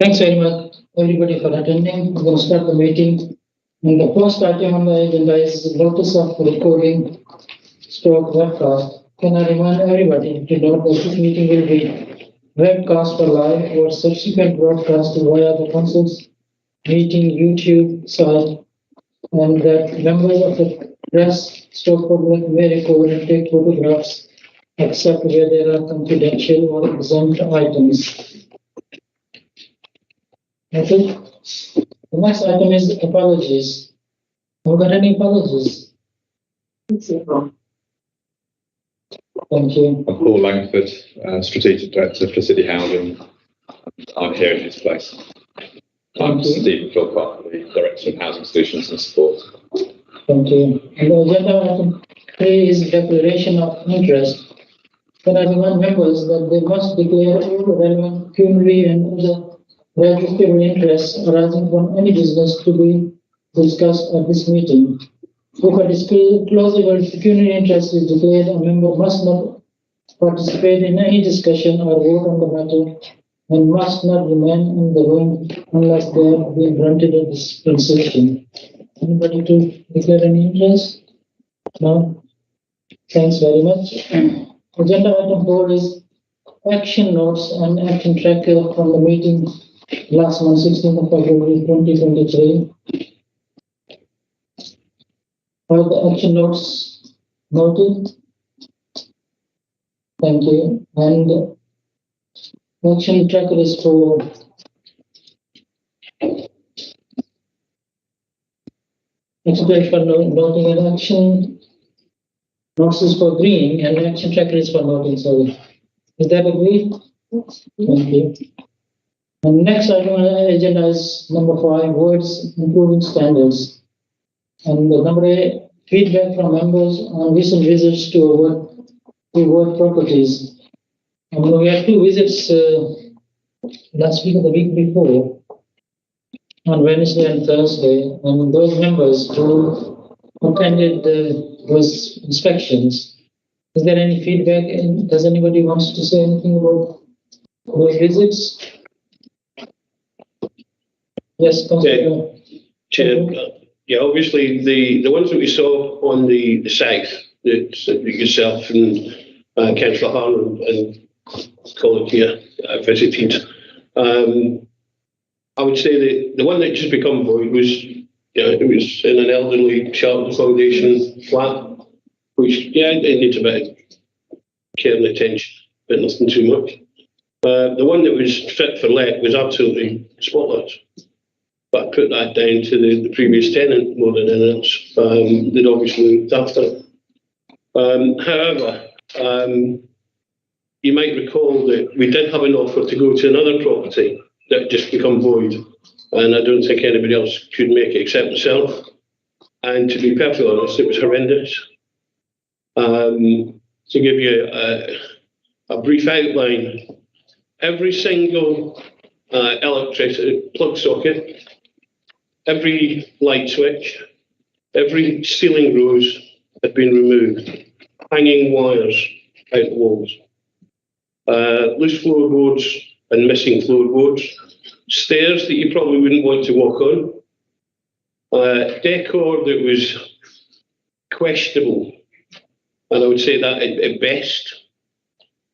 Thanks very much, everybody, for attending. We're going to start the meeting. And the first item on the agenda is notice of recording stroke webcast. Can I remind everybody to note that this meeting will be webcast for live or subsequent broadcast via the Council's meeting YouTube site, and that members of the press stroke public may record and take photographs except where there are confidential or exempt items. Okay. The next item is apologies. Have we got any apologies? Thank you. I'm Paul Langford, Strategic Director for City Housing. I'm here in his place. I'm Stephen Philpott, the Director of Housing Solutions and Support. Thank you. And the agenda item 3 is declaration of interest. Can I remind members that they must declare all relevant pecuniary and other registrable interests arising from any business to be discussed at this meeting. If a disclosable pecuniary interest is declared, a member must not participate in any discussion or vote on the matter and must not remain in the room unless they have been granted a dispensation. Anybody to declare any interest? No? Thanks very much. Agenda item 4 is action notes and action tracker from the meeting last month, 16th of February 2023. Are the action notes noted? Thank you. And action tracker is for noting, and action notes is for green, and action tracker is for noting. Sorry. Is that agreed? Thank you. And next item on the agenda is number 5, words improving standards. And the number 8, feedback from members on recent visits to ward properties. And we had 2 visits last week or the week before, on Wednesday and Thursday. And those members who attended those inspections, is there any feedback? And does anybody want to say anything about those visits? Yes, Chair. Yeah, obviously the ones that we saw on the site that yourself and Councillor Harlan and colleague here visited, I would say the one that just become void was, it was in an elderly sheltered accommodation flat, which it needs a bit of care and attention, but nothing too much. The one that was fit for let was absolutely spotless. But I put that down to the previous tenant more than anything else. They'd obviously looked after it. However, you might recall that we did have an offer to go to another property that had just become void, and I don't think anybody else could make it except myself. And to be perfectly honest, it was horrendous. To give you a brief outline, every single electricity plug socket, every light switch, every ceiling rose had been removed, hanging wires out the walls, loose floorboards and missing floorboards, stairs that you probably wouldn't want to walk on, decor that was questionable, and I would say that at best.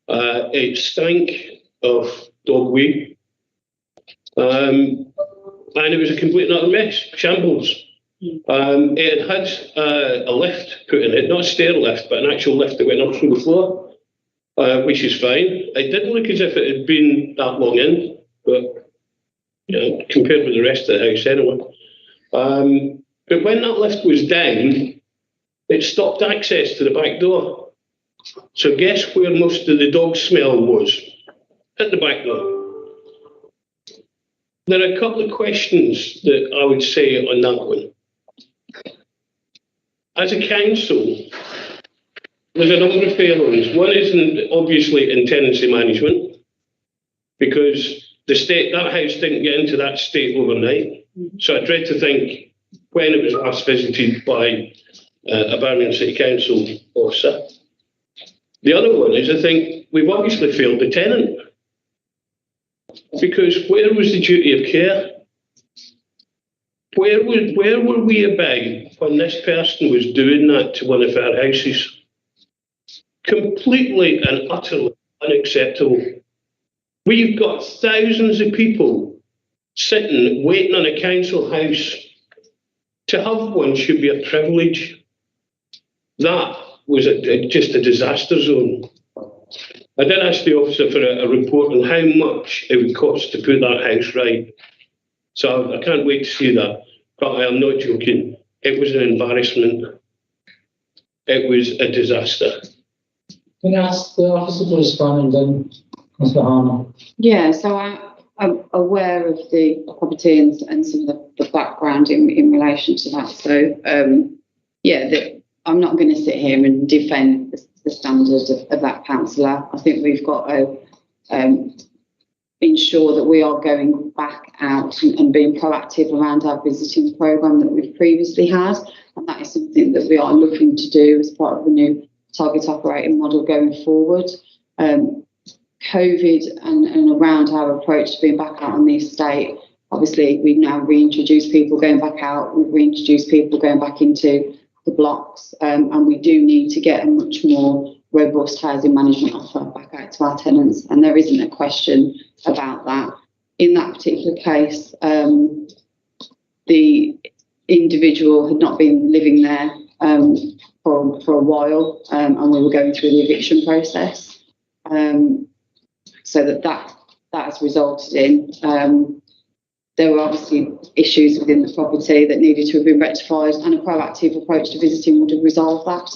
It stank of dog wee. And it was a complete and utter mess, shambles. It had a lift put in it, not a stair lift, but an actual lift that went up through the floor, which is fine. It didn't look as if it had been that long in, but compared with the rest of the house anyway. But when that lift was down, it stopped access to the back door. So guess where most of the dog smell was? At the back door. There are a couple of questions that I would say on that one. As a council, there's a number of failings. One is obviously in tenancy management, because that house didn't get into that state overnight. So I dread to think when it was last visited by a Birmingham City Council officer. The other one is, I think we've obviously failed the tenant. Because where was the duty of care? Where were we about when this person was doing that to one of our houses? Completely and utterly unacceptable. We've got thousands of people sitting, waiting on a council house. To have one should be a privilege. That was just a disaster zone. I did ask the officer for a report on how much it would cost to put that house right. So I can't wait to see that. But I am not joking. It was an embarrassment. It was a disaster. Can I ask the officer to respond and then Mr. Harmer? Yeah, so I'm aware of the property and some of the background in relation to that. So, I'm not going to sit here and defend the standards of that councillor. I think we've got to ensure that we are going back out and being proactive around our visiting programme that we've previously had. And that is something that we are looking to do as part of the new target operating model going forward. COVID and around our approach to being back out on the estate, obviously we've now reintroduced people going back out, we've reintroduced people going back into the blocks, and we do need to get a much more robust housing management offer back out to our tenants, and there isn't a question about that. In that particular case, the individual had not been living there for a while, and we were going through the eviction process. So that has resulted in there were obviously issues within the property that needed to have been rectified, and a proactive approach to visiting would have resolved that.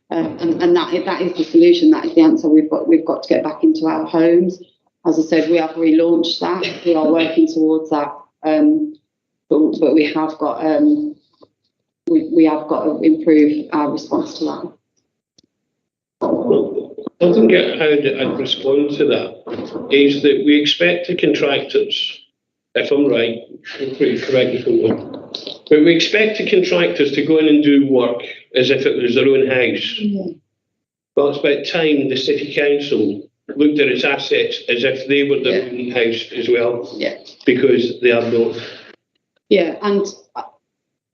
And that is the solution. That is the answer. We've got to get back into our homes. As I said, we have relaunched that. We are working towards that, but we have got to improve our response to that. I don't get how I'd respond to that. Is that we expect the contractors, if I'm right, correct me if I'm wrong, but we expect the contractors to go in and do work as if it was their own house. Yeah. Well, it's about time the city council looked at its assets as if they were their own house as well. Yeah. Because they are not. Yeah, and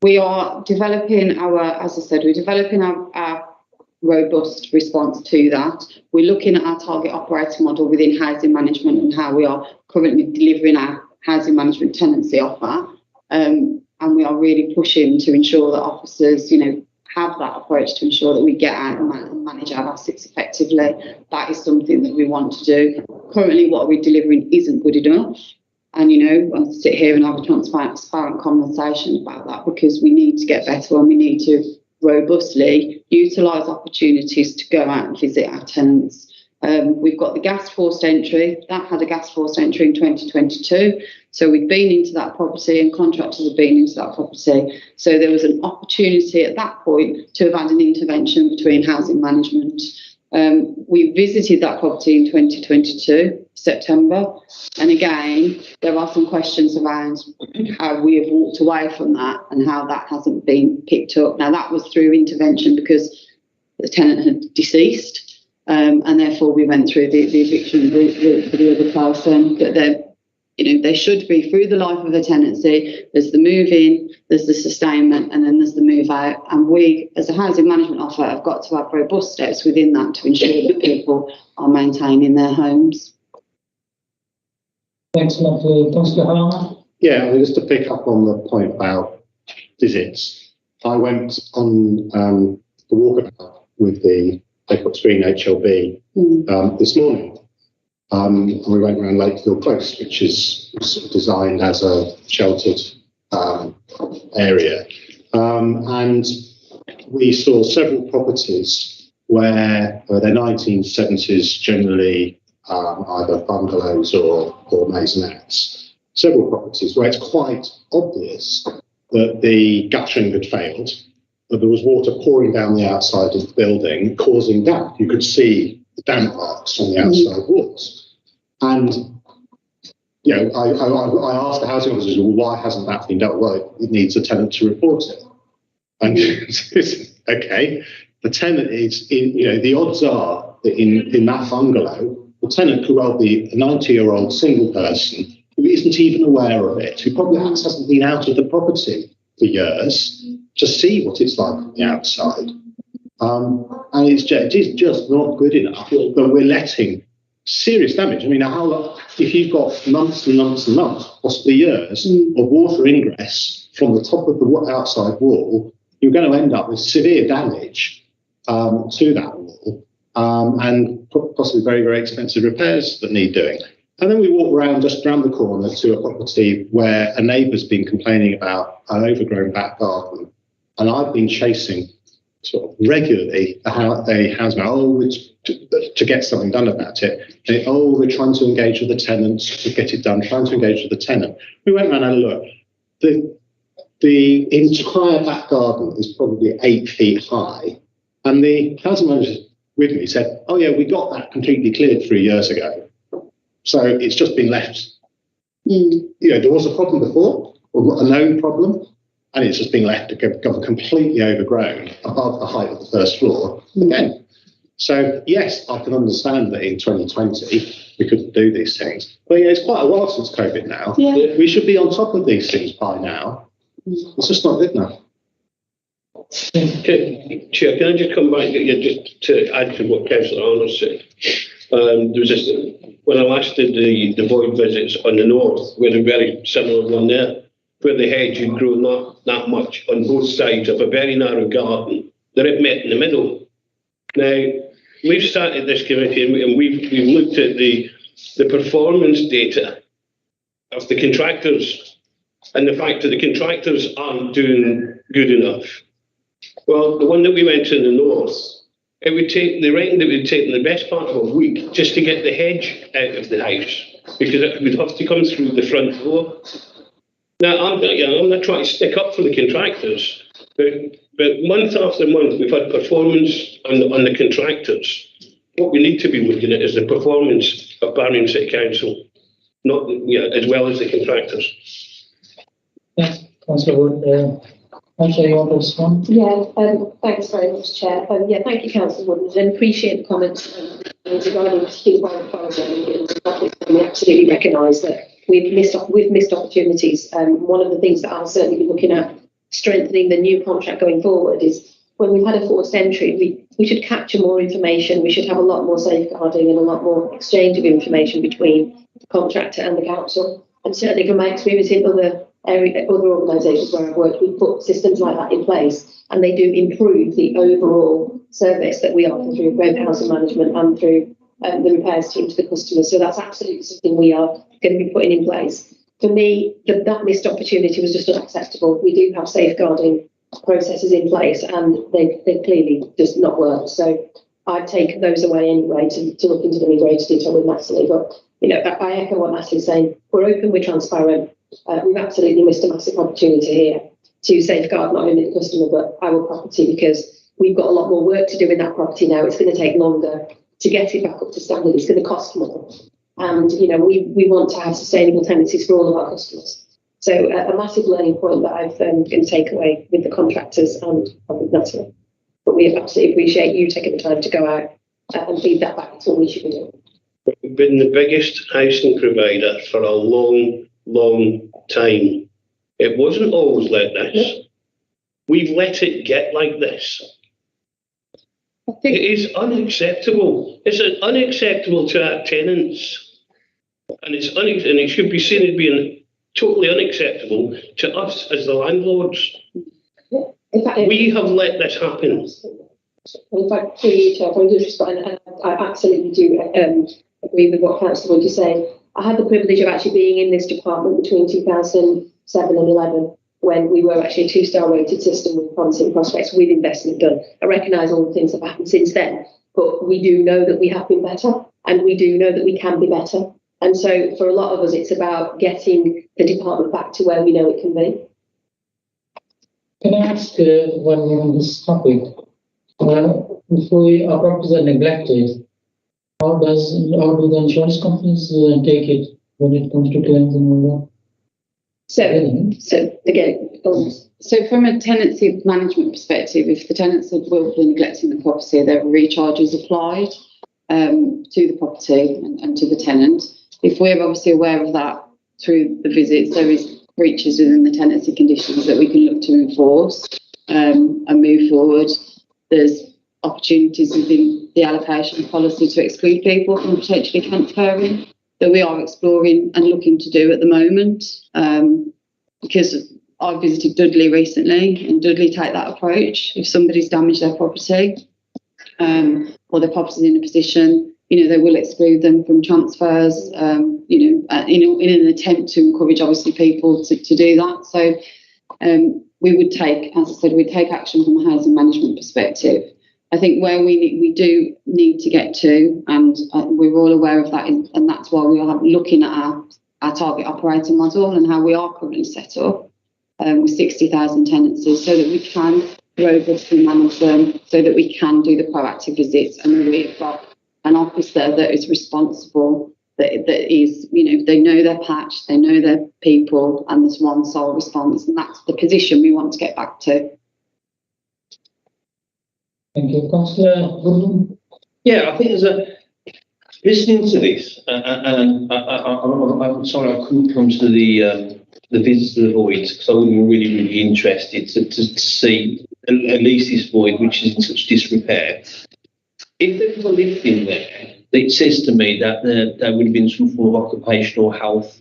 we are developing our robust response to that. We're looking at our target operating model within housing management and how we are currently delivering our housing management tenancy offer. And we are really pushing to ensure that officers, have that approach to ensure that we get out and manage our assets effectively. That is something that we want to do. Currently, what we're delivering isn't good enough. And, I'll sit here and have a transparent conversation about that, because we need to get better and we need to robustly utilise opportunities to go out and visit our tenants. We've got the gas forced entry. That had a gas forced entry in 2022. So we've been into that property and contractors have been into that property. So there was an opportunity at that point to have had an intervention between housing management. We visited that property in 2022, September. And again, there are some questions around how we have walked away from that and how that hasn't been picked up. Now, that was through intervention because the tenant had deceased. And therefore, we went through the eviction route for the other person. But they should be through the life of a tenancy. There's the move in, there's the sustainment, and then there's the move out. And we, as a housing management offer, have got to have robust steps within that to ensure that people are maintaining their homes. Thanks, lovely. Councillor Harmer? Yeah, just to pick up on the point about visits, I went on the walkabout with the Lakewood Green HLB this morning. We went around Lakefield Close, which is sort of designed as a sheltered area. And we saw several properties where they're 1970s, generally either bungalows or maisonettes. Several properties where it's quite obvious that the guttering had failed, that there was water pouring down the outside of the building, causing damp. You could see the damp marks on the outside walls. And, I asked the housing officers, well, why hasn't that been dealt with? Well, it needs a tenant to report it. And okay, the tenant is, the odds are that in that bungalow, the tenant could well be a 90-year-old single person who isn't even aware of it, who probably hasn't been out of the property for years to see what it's like on the outside. And it is just not good enough that we're letting serious damage. I mean, how long, if you've got months and months and months, possibly years, of water ingress from the top of the outside wall, you're going to end up with severe damage to that wall, and possibly very, very expensive repairs that need doing. And then we walk around just round the corner to a property where a neighbour's been complaining about an overgrown back garden, and I've been chasing sort of regularly a houseman, to get something done about it. They're trying to engage with the tenants to get it done, trying to engage with the tenant. We went round and had a look. The entire back garden is probably 8 feet high, and the housing manager with me said, "Oh yeah, we got that completely cleared 3 years ago. So it's just been left." There was a problem before, or a known problem, and it's just been left to go completely overgrown above the height of the first floor again. So yes, I can understand that in 2020 we couldn't do these things. But it's quite a while since COVID now. Yeah. We should be on top of these things by now. It's just not good enough. Chair, can I just come back just to add to what Councillor Arnold said? There was this, when I last did the void visits on the north, we had a very similar one there, where the hedge had grown that much on both sides of a very narrow garden that it met in the middle. Now, we've started this committee and we've looked at the performance data of the contractors and the fact that the contractors aren't doing good enough. Well, the one that we went to in the north, they reckoned it would take the best part of a week just to get the hedge out of the house, because it would have to come through the front door. Now, I'm not trying to stick up for the contractors, but month after month we've had performance on the contractors. What we need to be looking at is the performance of Barringham City Council, not as well as the contractors. Yes, Councillor Wood. Councillor, you want to respond? Yeah, thanks very much, Chair. Thank you, Councillor Wood, and appreciate the comments regarding particularly private housing. We absolutely recognise that we've missed opportunities. One of the things that I'll certainly be looking at strengthening the new contract going forward is when we've had a forced entry, we should capture more information. We should have a lot more safeguarding and a lot more exchange of information between the contractor and the council. And certainly from my experience in other organisations where I've worked, we put systems like that in place, and they do improve the overall service that we offer through both housing management and through the repairs team to the customers. So that's absolutely something we are going to be putting in place. For me, that missed opportunity was just unacceptable. We do have safeguarding processes in place, and they clearly just not work. So I've taken those away anyway to look into them in greater detail with Natalie. But I echo what Natalie's saying. We're open, we're transparent. We've absolutely missed a massive opportunity here to safeguard not only the customer but our property, because we've got a lot more work to do in that property now. It's going to take longer to get it back up to standard. It's going to cost more. And, we want to have sustainable tenancies for all of our customers. So a massive learning point that I've going to take away with the contractors and with Natalie. But we absolutely appreciate you taking the time to go out and feed that back. That's what we should be doing. We've been the biggest housing provider for a long time. It wasn't always like this. We've let it get like this. It is unacceptable. It's unacceptable to our tenants, and it should be seen as being totally unacceptable to us as the landlords. In fact, we have let this happen. In fact, through you, Chair, and I absolutely do agree with what Councillor Wood is saying. I had the privilege of actually being in this department between 2007 and 11, when we were actually a 2-star rated system with promising prospects with investment done. I recognise all the things that have happened since then, but we do know that we have been better, and we do know that we can be better. And so for a lot of us, it's about getting the department back to where we know it can be. Can I ask one more on this topic? If our properties are neglected, how do the insurance companies take it when it comes to claims and all that? So again, so from a tenancy management perspective, if the tenants are willfully neglecting the property, there are recharges applied. to the property and to the tenant. If we're obviously aware of that through the visits, there is breaches within the tenancy conditions that we can look to enforce and move forward. There's opportunities within the allocation policy to exclude people from potentially transferring that we are exploring and looking to do at the moment. Because I visited Dudley recently, and Dudley take that approach. If somebody's damaged their property or their property's in a position, they will exclude them from transfers, in an attempt to encourage, obviously, people to do that. So we would take, as I said, we'd take action from a housing management perspective. I think where we do need to get to, and we're all aware of that, and that's why we are looking at our target operating model and how we are currently set up with 60,000 tenancies, so that we can robustly manage them, so that we can do the proactive visits, and we've got an officer that is responsible, that is, they know their patch, they know their people, and there's one sole response, and that's the position we want to get back to. Thank you. Councillor Goodwin? Yeah, I think listening to this, and I'm sorry I couldn't come to the visits to the voids, because I would be really, really interested to see at least this void, which is in such disrepair. If there was a lift in there, it says to me that there would have been some form of occupational health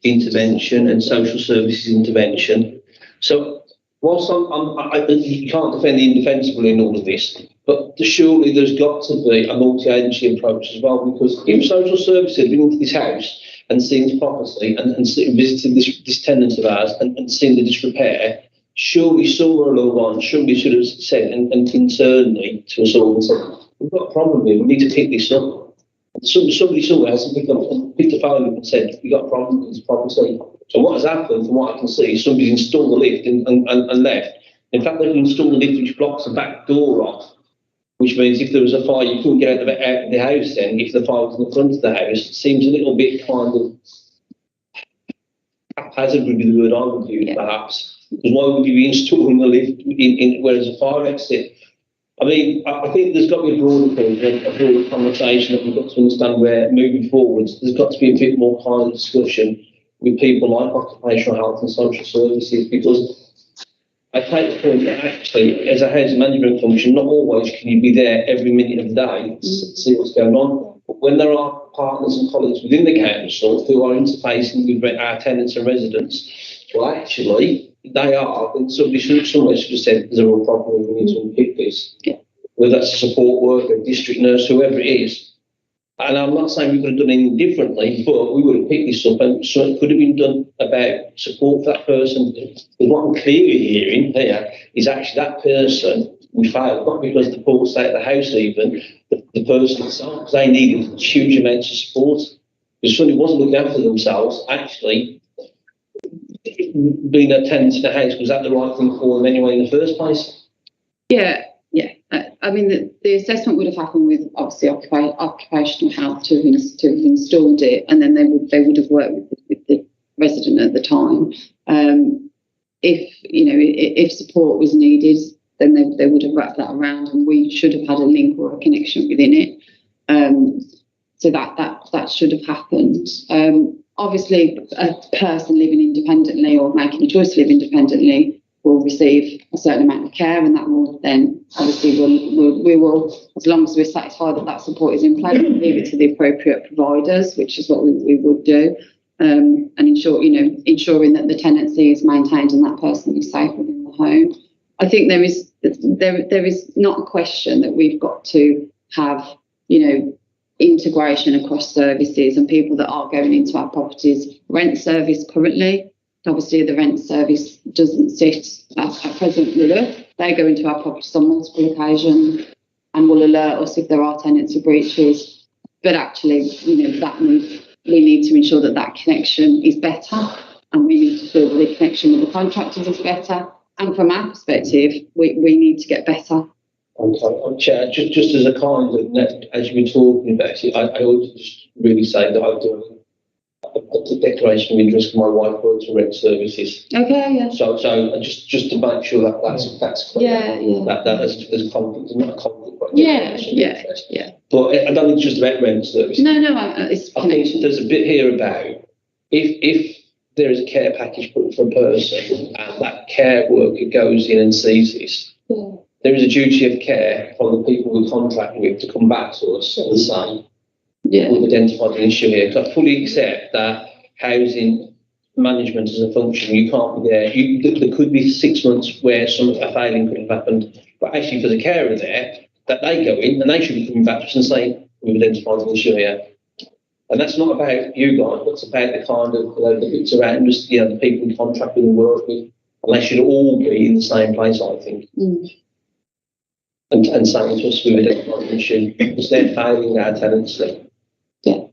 intervention and social services intervention. So whilst you can't defend the indefensible in all of this, but surely there's got to be a multi-agency approach as well, because if social services had been into this house and seen this property and visited this tenant of ours and seen the disrepair, surely somewhere along the line, somebody should have said and internally to us all and said, we've got a problem here, we need to pick this up. Somebody somewhere has picked the phone up and said, we've got a problem with this property. So what has happened, from what I can see, is somebody's installed the lift and left. In fact, they've installed a lift which blocks the back door off, which means if there was a fire, you couldn't get out of the house then. If the fire was in the front of the house, it seems a little bit kind of haphazard would be the word I would use, perhaps. Because why would you be installing the lift where there's a fire exit? I mean, I think there's got to be a broader conversation that we've got to understand where, moving forwards, there's got to be a bit more kind of discussion with people like occupational health and social services, because I take the point that actually, as a housing management function, not always can you be there every minute of the day to see what's going on. But when there are partners and colleagues within the council who are interfacing with our tenants and residents, well, actually, they are, and somebody somewhere should have said there's a real problem, we need to unpick this. Yeah. Whether that's a support worker, a district nurse, whoever it is. And I'm not saying we could have done anything differently, but we would have picked this up, and so it could have been done about support for that person. Because what I'm clearly hearing here is actually that person, we failed, not because the poor state of the house even, the person itself, because they needed huge amounts of support. Because somebody wasn't looking after themselves, actually, being a tenant in the house, was that the right thing for them anyway in the first place? Yeah. I mean, the assessment would have happened with obviously occupational health to have installed it, and then they would have worked with the resident at the time. If support was needed, then they would have wrapped that around, and we should have had a link or a connection within it. So that should have happened. Obviously, a person living independently or making a choice to live independently will receive a certain amount of care, and that will then obviously we will, as long as we're satisfied that support is in place, leave it to the appropriate providers, which is what we would do, and ensuring that the tenancy is maintained and that person is safe within the home. I think there is not a question that we've got to have integration across services and people that are going into our properties. Rent service currently, obviously the rent service doesn't sit at present with us. They go into our properties on multiple occasions and will alert us if there are tenancy breaches. But actually, we need to ensure that connection is better, and we need to feel that the connection with the contractors is better. And from our perspective, we need to get better. Okay, Chair, just as a kind of, as you were talking about it, I would just really say that I do a declaration of interest. My wife works for rent services, Okay, yeah. so just to make sure that that's clear. Yeah. That there's a conflict, not a conflict. But Yeah. But I don't think it's just about rent services. No, it's I think there's a bit here about if there is a care package put for a person and that care worker goes in and sees this, there is a duty of care from the people we contract with to come back to us and say, we've identified an issue here. Because I fully accept that housing management as a function, you can't be there. There could be 6 months where a failing could have happened, but actually for the carer there, that they go in and they should be coming back to us and saying, we've identified an issue here. And that's not about you guys, but it's about the kind of the bits around us, the people we contract with and work with. And they should all be in the same place, I think. And saying to us, we've identified an issue because they're failing our tenancy. Yeah.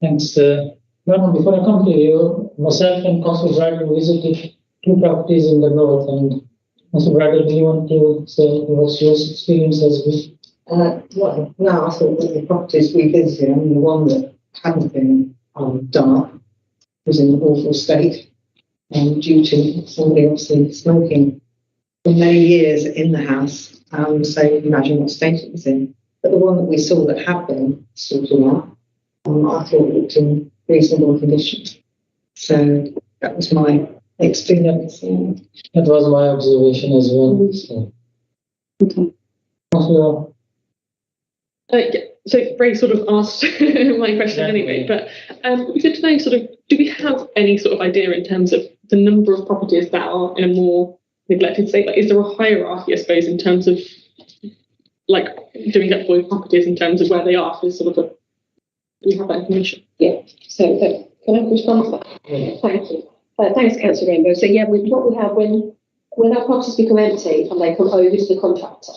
Thanks. Well, before I come to you, myself and Councillor Bradley visited 2 properties in the north, and Councillor Bradley, do you want to say what's your experience has been? Well, no, I thought that the properties we visited, and the one that hadn't been done up was in an awful state, due to somebody obviously smoking for many years in the house. So you can imagine what state it was in. But the one that we saw that had been sorted out, I thought looked in reasonable condition. So that was my experience. That was my observation as well. So. Okay. Councillor. So Ray sort of asked my question anyway, but we good to know sort of, do we have any sort of idea in terms of the number of properties that are in a more neglected state? Like, is there a hierarchy, I suppose, in terms of like doing up void properties in terms of where they are? Is sort of do we have that information? Yeah. So can I respond to that? Thank you. Thanks, Councillor Rainbow. So what we have when our properties become empty and they come over to the contractor.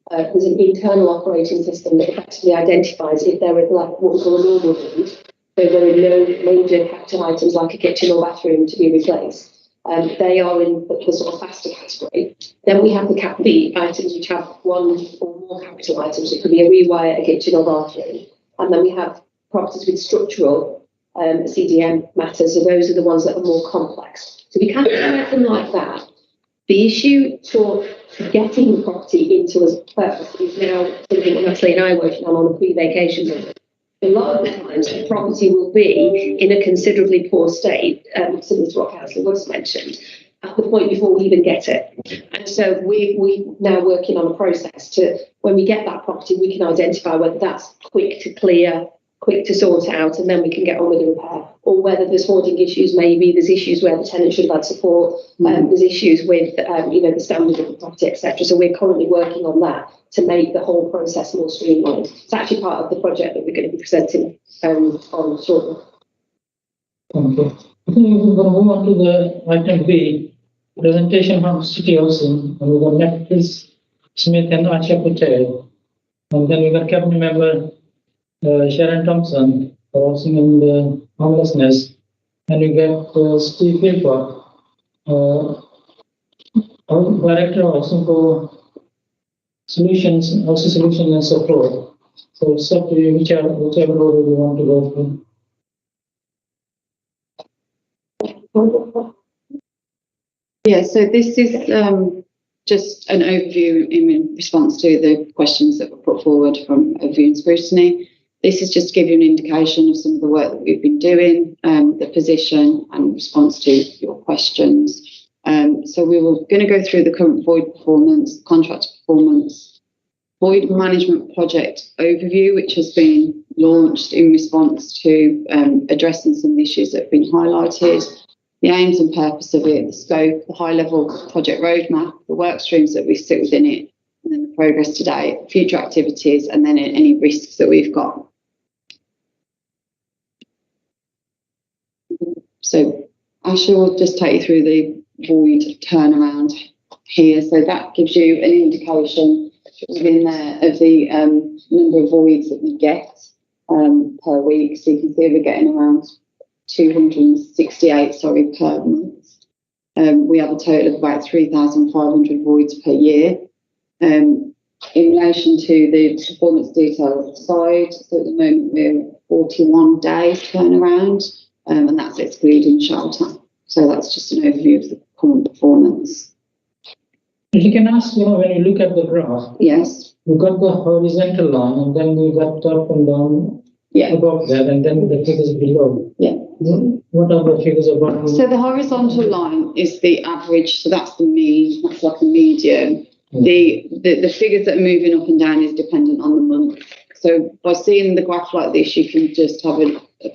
There's an internal operating system that effectively identifies if there is like what we call a normal need, so there are no major capital items like a kitchen or bathroom to be replaced. They are in the sort of faster category. Then we have the items which have one or more capital items. It could be a rewire, a kitchen or bathroom. And then we have properties with structural CDM matters. So those are the ones that are more complex. So we categorise them like that. The issue for getting the property into us first is now something Natalie and I are working on a pre-vacation visit. A lot of the times the property will be in a considerably poor state, similar to what Councillor Woods mentioned, at the point before we even get it. And so we're now working on a process to, when we get that property, we can identify whether that's quick to clear, quick to sort out, and then we can get on with the repair. Or whether there's hoarding issues, maybe there's issues where the tenant should have had support, there's issues with, the standard of the property, etc. So we're currently working on that to make the whole process more streamlined. It's actually part of the project that we're going to be presenting on shortly. Thank you. I think we're going to move on to the item B, presentation from City Housing, and we've got Netflix Smith and Asha Patel, and then we've got cabinet member Sharon Thompson for housing and homelessness, and we got Steve Philpott, Director of Housing for Solutions, also Solutions and Support. So it's up to you, whichever order you want to go through. Yeah, so this is just an overview in response to the questions that were put forward from overview and scrutiny. This is just to give you an indication of some of the work that we've been doing, the position and response to your questions. So we were going to go through the current void performance, contract performance, void management project overview, which has been launched in response to addressing some of the issues that have been highlighted, the aims and purpose of it, the scope, the high-level project roadmap, the work streams that we sit within it, and then the progress to date, future activities, and then any risks that we've got. So Asha will just take you through the void turnaround here. So that gives you an indication within there of the number of voids that we get per week. So you can see we're getting around 268, per month. We have a total of about 3,500 voids per year. In relation to the performance detail side, so at the moment we're 41 days turnaround, and that's excluding shelter. So that's just an overview of the current performance. If you can ask, when you look at the graph, Yes. we've got the horizontal line, and then we've got up and down above that, and then the figures below. Yeah. What are the figures above? So the horizontal line is the average, so that's the mean, that's like a median. The figures that are moving up and down is dependent on the month. So by seeing the graph like this, you can just have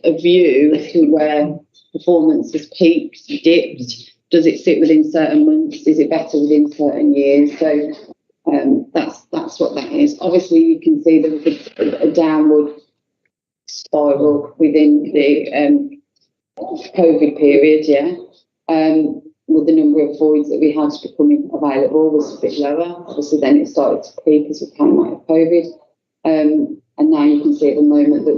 a view as to where performance has peaked, dipped. Does it sit within certain months? Is it better within certain years? So that's what that is. Obviously, you can see there was a downward spiral within the COVID period, with the number of voids that we had becoming available was a bit lower. Obviously, then it started to peak as we came out of COVID. And now you can see at the moment that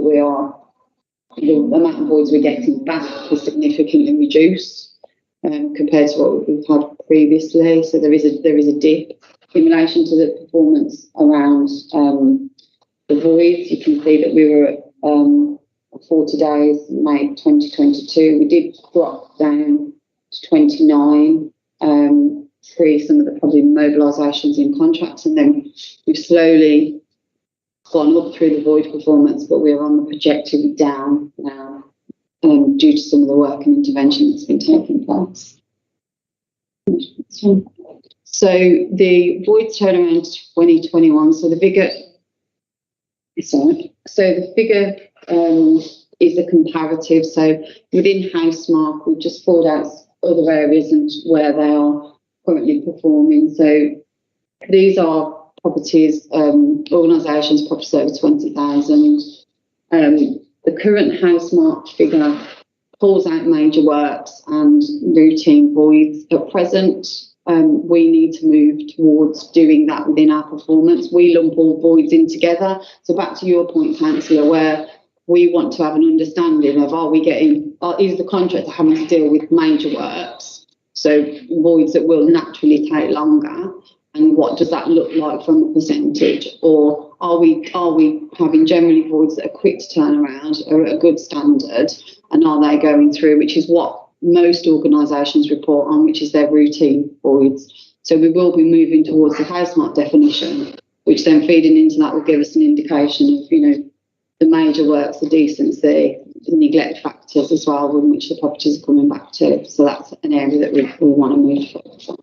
the amount of voids we're getting back is significantly reduced compared to what we've had previously. So there is a dip in relation to the performance around the voids. You can see that we were at 40 days, May 2022. We did drop down to 29 pre some of the probably mobilisations in contracts, and then we've slowly gone up through the void performance, but we're on the trajectory down now due to some of the work and intervention that's been taking place. So the voids turnaround 2021. So the figure is a comparative. So within Housemarque, we've just pulled out other areas and where they are currently performing. So these are properties, organisations, properties over 20,000. The current Housemarque figure pulls out major works and routine voids. At present, we need to move towards doing that within our performance. We lump all voids in together. So back to your point, Councillor, where we want to have an understanding of is the contractor having to deal with major works, so voids that will naturally take longer, and what does that look like from a percentage? Or are we having generally voids that are quick to turn around, are at a good standard, and are they going through, which is what most organisations report on, which is their routine voids. So we will be moving towards the Housemarque definition, which then feeding into that will give us an indication of, the major works, the decency, the neglect factors as well, in which the properties are coming back to. So that's an area that we want to move forward.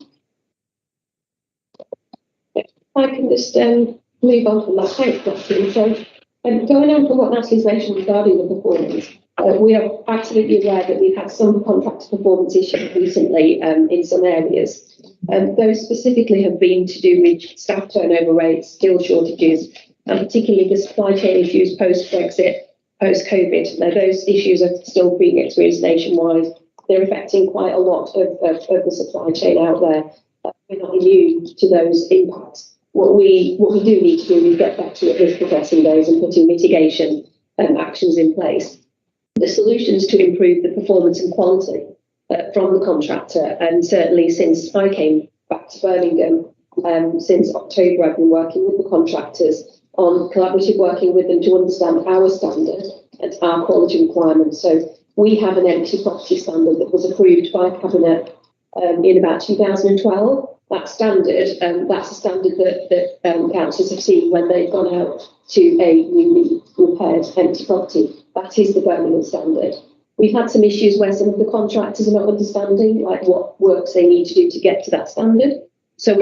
I can just move on from that. Thanks, Natalie. So going on from what Natalie's mentioned regarding the performance, we are absolutely aware that we've had some contractor performance issues recently in some areas. Those specifically have been to do with staff turnover rates, skill shortages, and particularly the supply chain issues post-Brexit, post-COVID. Now, those issues are still being experienced nationwide. They're affecting quite a lot of the supply chain out there. We're not immune to those impacts. What we do need to do is get back to addressing those and putting mitigation actions in place. The solutions to improve the performance and quality from the contractor, and certainly since I came back to Birmingham, since October, I've been working with the contractors on collaborative working with them to understand our standard and our quality requirements. So we have an empty property standard that was approved by Cabinet in about 2012. That standard, that's a standard that councils have seen when they've gone out to a newly repaired empty property. That is the Birmingham standard. We've had some issues where some of the contractors are not understanding what works they need to do to get to that standard. So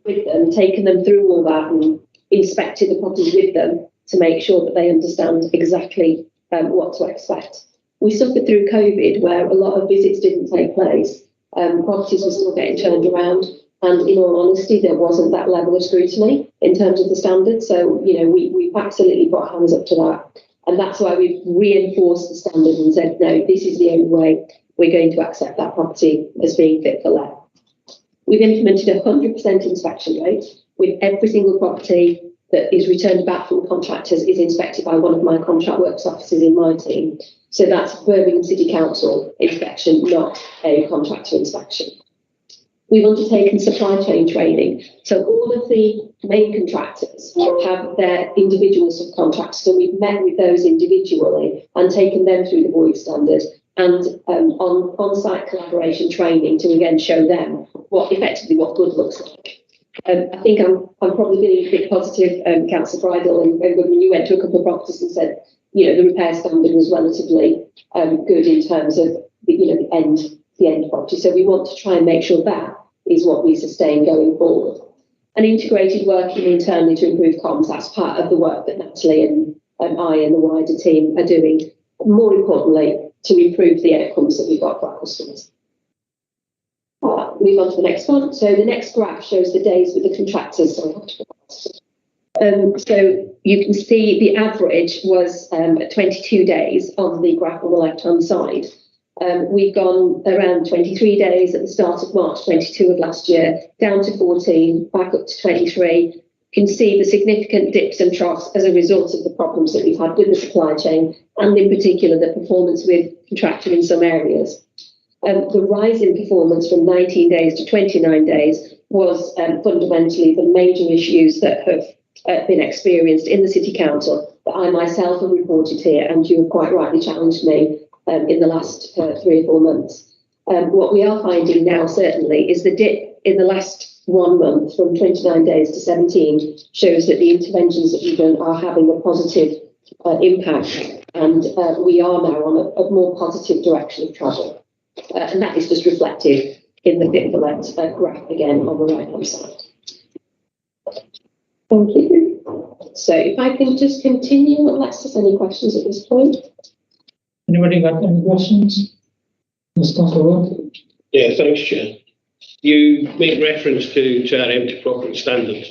with them, taken them through all that and inspected the properties with them to make sure that they understand exactly what to expect. We suffered through COVID where a lot of visits didn't take place. Properties were still getting turned around. And in all honesty, there wasn't that level of scrutiny in terms of the standard. So, we've absolutely put our hands up to that. And that's why we've reinforced the standard and said, no, this is the only way we're going to accept that property as being fit for let. We've implemented a 100% inspection rate with every single property that is returned back from contractors is inspected by one of my contract works officers in my team. So that's Birmingham City Council inspection, not a contractor inspection. We've undertaken supply chain training. So all of the main contractors have their individual subcontractors. So we've met with those individually and taken them through the void standard and on-site collaboration training to again show them what good looks like. I think I'm probably being a bit positive, Councillor Bridle, and when you went to a couple of properties and said, the repair standard was relatively good in terms of the end property. So we want to try and make sure that is what we sustain going forward. And integrated working internally to improve comms, that's part of the work that Natalie and I and the wider team are doing. More importantly, to improve the outcomes that we've got for our customers. Move on to the next one. So the next graph shows the days with the contractors. So you can see the average was 22 days on the graph on the left-hand side. We've gone around 23 days at the start of March 22 of last year, down to 14, back up to 23. You can see the significant dips and troughs as a result of the problems that we've had with the supply chain, and in particular the performance with contractor in some areas. The rise in performance from 19 days to 29 days was fundamentally the major issues that have been experienced in the City Council that I myself have reported here, and you have quite rightly challenged me in the last 3 or 4 months. What we are finding now certainly is the dip in the last 1 month from 29 days to 17 shows that the interventions that we've done are having a positive impact, and we are now on a more positive direction of travel. And that is just reflected in the FitForLet graph again on the right-hand side. Thank you. So if I can just continue, unless there's any questions at this point. Anybody got any questions? Ms. Councillor? Yeah, thanks, Chair. You make reference to our empty property standard.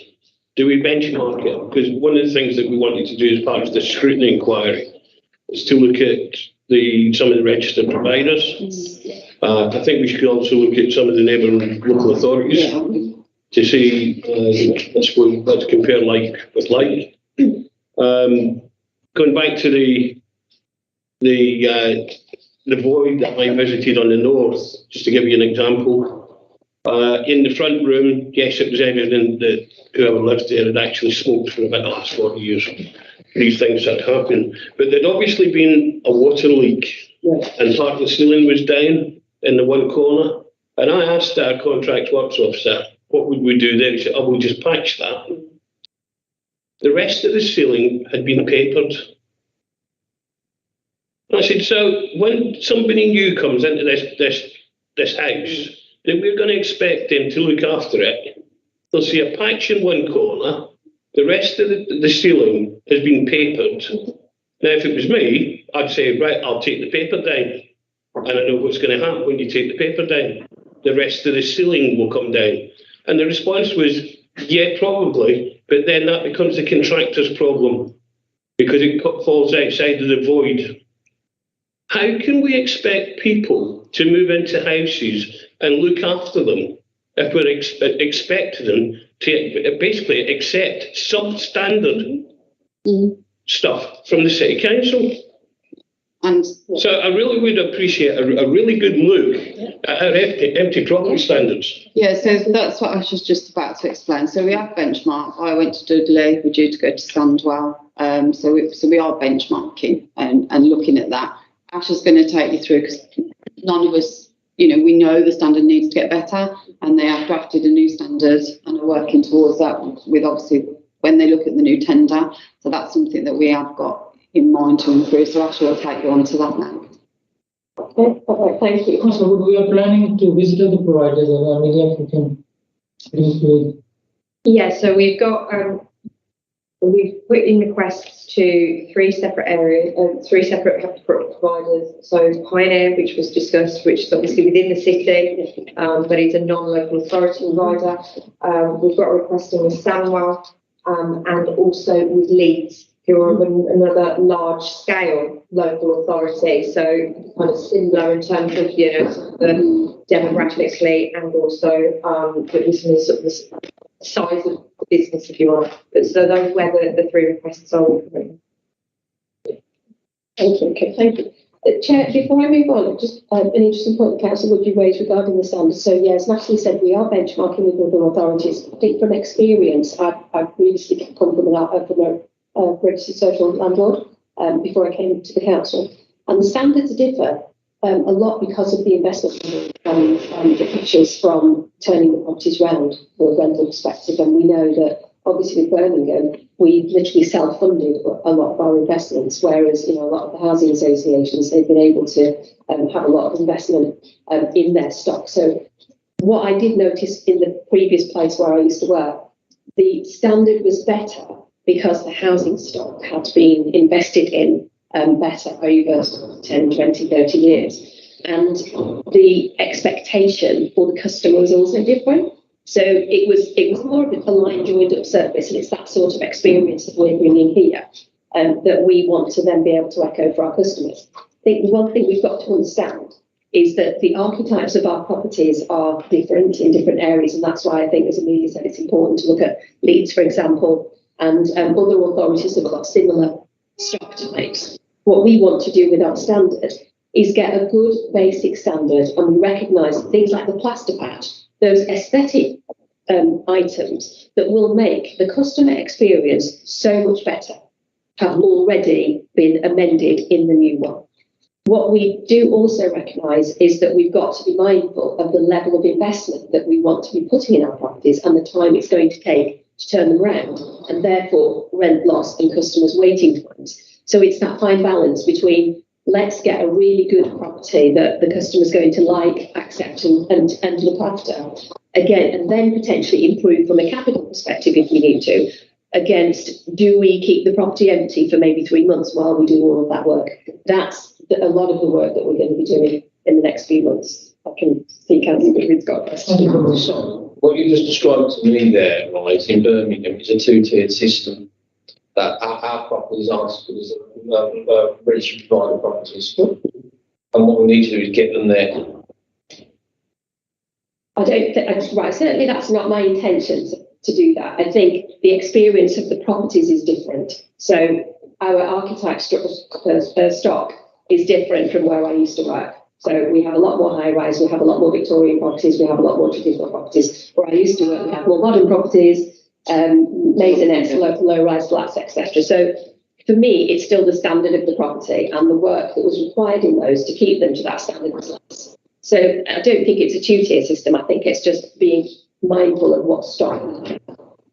Do we benchmark it? Because one of the things that we wanted to do as part of the scrutiny inquiry is to look at some of the registered providers. I think we should also look at some of the neighbouring local authorities to see, let's compare like with like. Going back to the void that I visited on the north, just to give you an example, in the front room, yes, it was evident that whoever lived there had actually smoked for about the last 40 years. These things had happened, but there'd obviously been a water leak, and part of the ceiling was down in the one corner. And I asked our contract works officer, what would we do there? He said, we'll just patch that. The rest of the ceiling had been papered. I said, so when somebody new comes into this house, then we're going to expect them to look after it. They'll see a patch in one corner. The rest of the ceiling has been papered. Now, if it was me, I'd say, right, I'll take the paper down. And I know what's going to happen when you take the paper down. The rest of the ceiling will come down. And the response was, yeah, probably. But then that becomes the contractor's problem because it falls outside of the void. How can we expect people to move into houses and look after them if we're expecting them to basically accept substandard stuff from the City Council? And so I really would appreciate a really good look at our empty property standards. yeah, so that's what I was just about to explain. So we have benchmarked. I went to Dudley, we're due to go to Sandwell. So we are benchmarking and looking at that. Ash is going to take you through because none of us, we know the standard needs to get better, and they have drafted a new standard and are working towards that with obviously when they look at the new tender. So that's something that we have got in mind to improve. So Ash will take you on to that now. Okay, all right, thank you. So we are planning to visit the providers, and maybe if we can briefly. Yeah, so we've got we've put in requests to 3 separate areas, 3 separate providers. So Pioneer, which was discussed, which is obviously within the city, but it's a non-local authority provider. We've got a request in with Sandwell, and also with Leeds, who are another large-scale local authority. So kind of similar in terms of the demographically and also the business sort of the size of the business, if you want. But so those where the 3 requests are. Thank you. Okay, thank you. Chair, before I move on, just an interesting point the council would you raised regarding the standards. So yes, Natalie said we are benchmarking with other authorities. I think from experience, I've previously come from a registered social landlord before I came to the council, and the standards differ a lot because of the investment and the pressures from turning the properties round from a rental perspective. And we know that obviously with Birmingham, we literally self-funded a lot of our investments, whereas a lot of the housing associations, they've been able to have a lot of investment in their stock. So what I did notice in the previous place where I used to work, the standard was better because the housing stock had been invested in better over 10, 20, 30 years. And the expectation for the customer was also different. So it was more of a line joined up service, and it's that sort of experience that we're bringing here that we want to then be able to echo for our customers. I think the one thing we've got to understand is that the archetypes of our properties are different in different areas, and that's why I think, as Amelia said, it's important to look at Leeds, for example, and other authorities that have got similar stock types. What we want to do with our standard is get a good basic standard, and we recognise things like the plaster patch, those aesthetic items that will make the customer experience so much better, have already been amended in the new one. What we do also recognise is that we've got to be mindful of the level of investment that we want to be putting in our properties and the time it's going to take to turn them around, and therefore rent loss and customers' waiting times. So it's that fine balance between let's get a really good property that the customer's going to like, accept and look after, again, and then potentially improve from a capital perspective if we need to, against do we keep the property empty for maybe 3 months while we do all of that work. That's a lot of the work that we're going to be doing in the next few months. I can see Councillor Goodwin's got a question. What you just described to me there, right, in Birmingham is a two-tiered system. That our properties aren't as registered provider properties. And what we need to do is get them there. I don't think, right, certainly that's not my intention to do that. I think the experience of the properties is different. So our archetype stock is different from where I used to work. So we have a lot more high-rise, we have a lot more Victorian properties, we have a lot more traditional properties. Where I used to work, we have more modern properties, maisonettes, low-rise flats, etc. So for me, it's still the standard of the property and the work that was required in those to keep them to that standard was less. So I don't think it's a two-tier system. I think it's just being mindful of what stock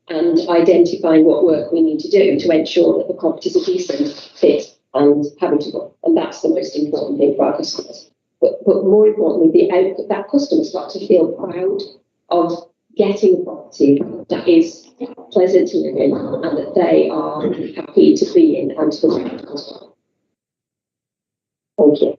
and identifying what work we need to do to ensure that the properties are decent, fit and habitable. And that's the most important thing for our customers. But more importantly, that customer's got to feel proud of getting a property that is pleasant to live in and that they are happy to be in and to live in as well. Thank you.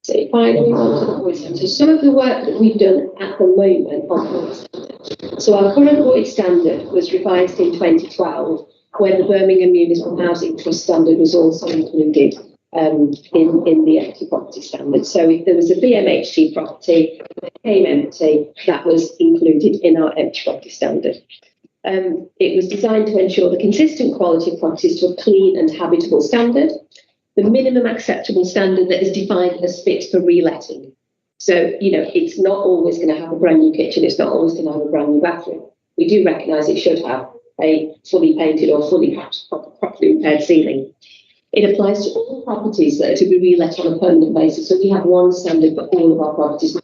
So if I move on to the void standard, some of the work that we've done at the moment on void standard. So our current void standard was revised in 2012 when the Birmingham Municipal Housing Trust standard was also included in the empty property standard. So if there was a BMHG property that became empty, that was included in our empty property standard. It was designed to ensure the consistent quality of properties to a clean and habitable standard, the minimum acceptable standard that is defined as fit for reletting. So, it's not always going to have a brand new kitchen, it's not always going to have a brand new bathroom. We do recognise it should have a fully painted or fully properly repaired ceiling. It applies to all properties that are to be relet on a permanent basis. So we have one standard for all of our properties.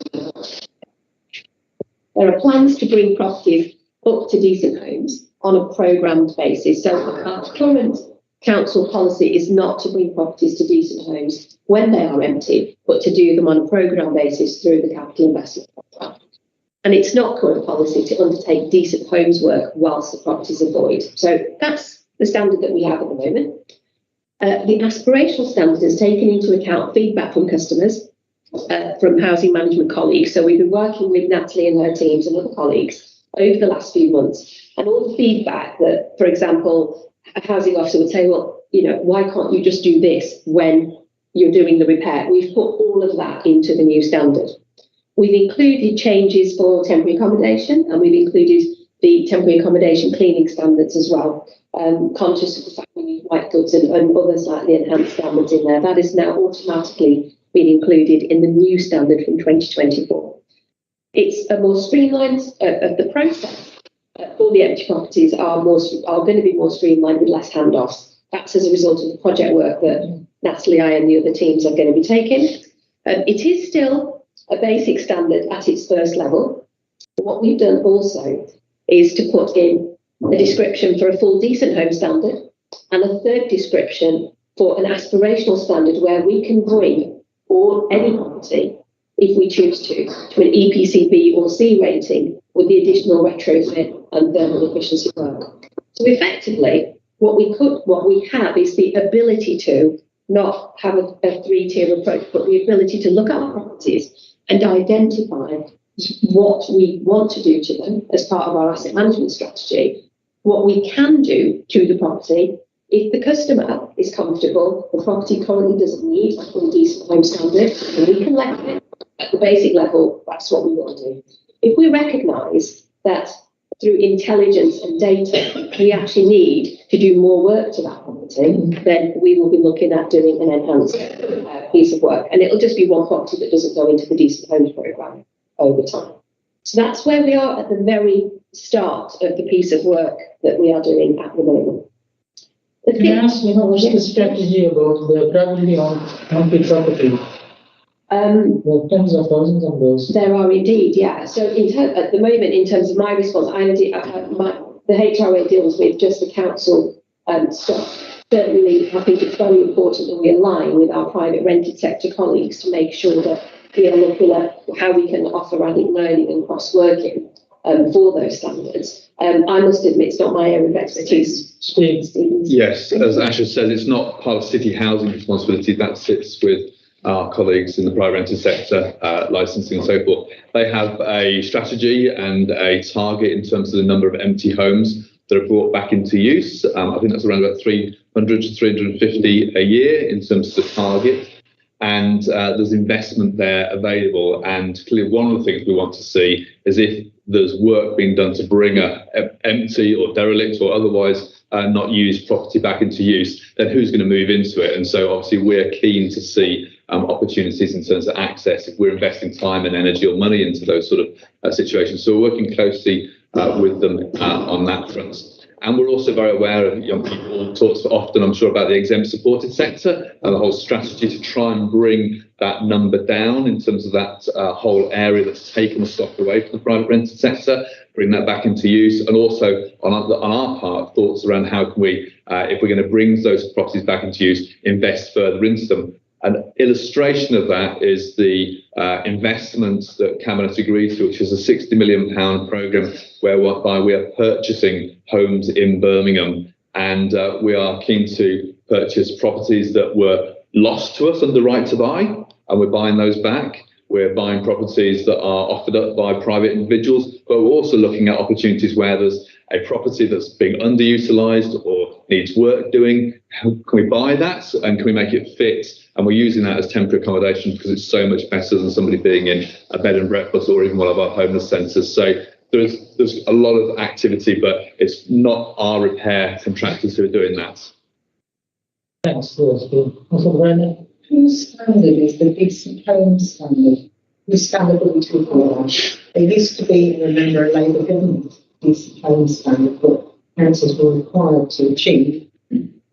There are plans to bring properties up to decent homes on a programmed basis. So our current council policy is not to bring properties to decent homes when they are empty, but to do them on a programmed basis through the capital investment programme. And it's not current policy to undertake decent homes work whilst the properties are void. So that's the standard that we have at the moment. The aspirational standard has taken into account feedback from customers, from housing management colleagues. So we've been working with Natalie and her teams and other colleagues over the last few months. And all the feedback that, for example, a housing officer would say, well, why can't you just do this when you're doing the repair? We've put all of that into the new standard. We've included changes for temporary accommodation, and we've included the temporary accommodation cleaning standards as well. Conscious of the fact we need white goods and other slightly enhanced standards in there. That is now automatically been included in the new standard from 2024. It's a more streamlined of the process. All the empty properties are going to be more streamlined with less handoffs. That's as a result of the project work that Natalie, I and the other teams are going to be taking. It is still a basic standard at its first level. What we've done also is to put in a description for a full decent home standard and a third description for an aspirational standard where we can bring any property, if we choose to an EPC B or C rating with the additional retrofit and thermal efficiency work. So effectively, what we have is the ability to not have a three-tier approach, but the ability to look at our properties and identify what we want to do to them as part of our asset management strategy, what we can do to the property. If the customer is comfortable, the property currently doesn't need a full decent home standard, and we can let it at the basic level, that's what we want to do. If we recognise that through intelligence and data, we actually need to do more work to that property, then we will be looking at doing an enhanced piece of work. And it'll just be one property that doesn't go into the Decent Homes programme over time. So that's where we are at the very start of the piece of work that we are doing at the moment. Can I ask, what's the strategy about the privately owned empty property? There are tens of thousands of those. There are indeed, yeah. So at the moment, in terms of my response, the HRA deals with just the council stuff. Certainly, I think it's very important that we align with our private rented sector colleagues to make sure that we are looking at how we can offer added learning and cross-working for those standards. I must admit, it's not my area of expertise. Yes, as Asha said, it's not part of city housing responsibility. That sits with our colleagues in the private rented sector, licensing and so forth. They have a strategy and a target in terms of the number of empty homes that are brought back into use. I think that's around about 300 to 350 a year in terms of the target. And there's investment there available. And clearly one of the things we want to see is if there's work being done to bring a empty or derelict or otherwise not used property back into use, then who's going to move into it? And so obviously we're keen to see opportunities in terms of access if we're investing time and energy or money into those sort of situations. So we're working closely with them on that front. And we're also very aware of young people talks often, I'm sure, about the exempt supported sector and the whole strategy to try and bring that number down in terms of that whole area that's taken the stock away from the private rented sector, bring that back into use. And also on our part, thoughts around how can we, if we're going to bring those properties back into use, invest further into them. An illustration of that is the investments that Cabinet agreed to, which is a £60 million programme whereby we are purchasing homes in Birmingham, and we are keen to purchase properties that were lost to us under right to buy, and we're buying those back. We're buying properties that are offered up by private individuals, but we're also looking at opportunities where there's a property that's being underutilised or needs work doing. How can we buy that and can we make it fit? And we're using that as temporary accommodation because it's so much better than somebody being in a bed and breakfast or even one of our homeless centres. So there's a lot of activity, but it's not our repair contractors who are doing that. Thanks. Brandon? Whose standard is the Decent Homes standard? Whose standard are we talking about? There used to be, remember, a Labour government Decent Homes standard that councils were required to achieve.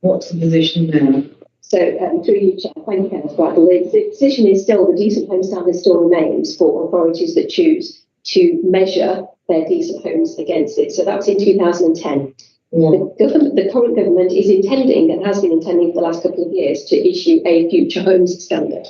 What's the position now? So through you, Chair, thank you, Kenneth Bradley. The position is still the Decent Homes standard still remains for authorities that choose to measure their decent homes against it. So that was in 2010. Yeah. The current government is intending and has been intending for the last couple of years to issue a future homes standard.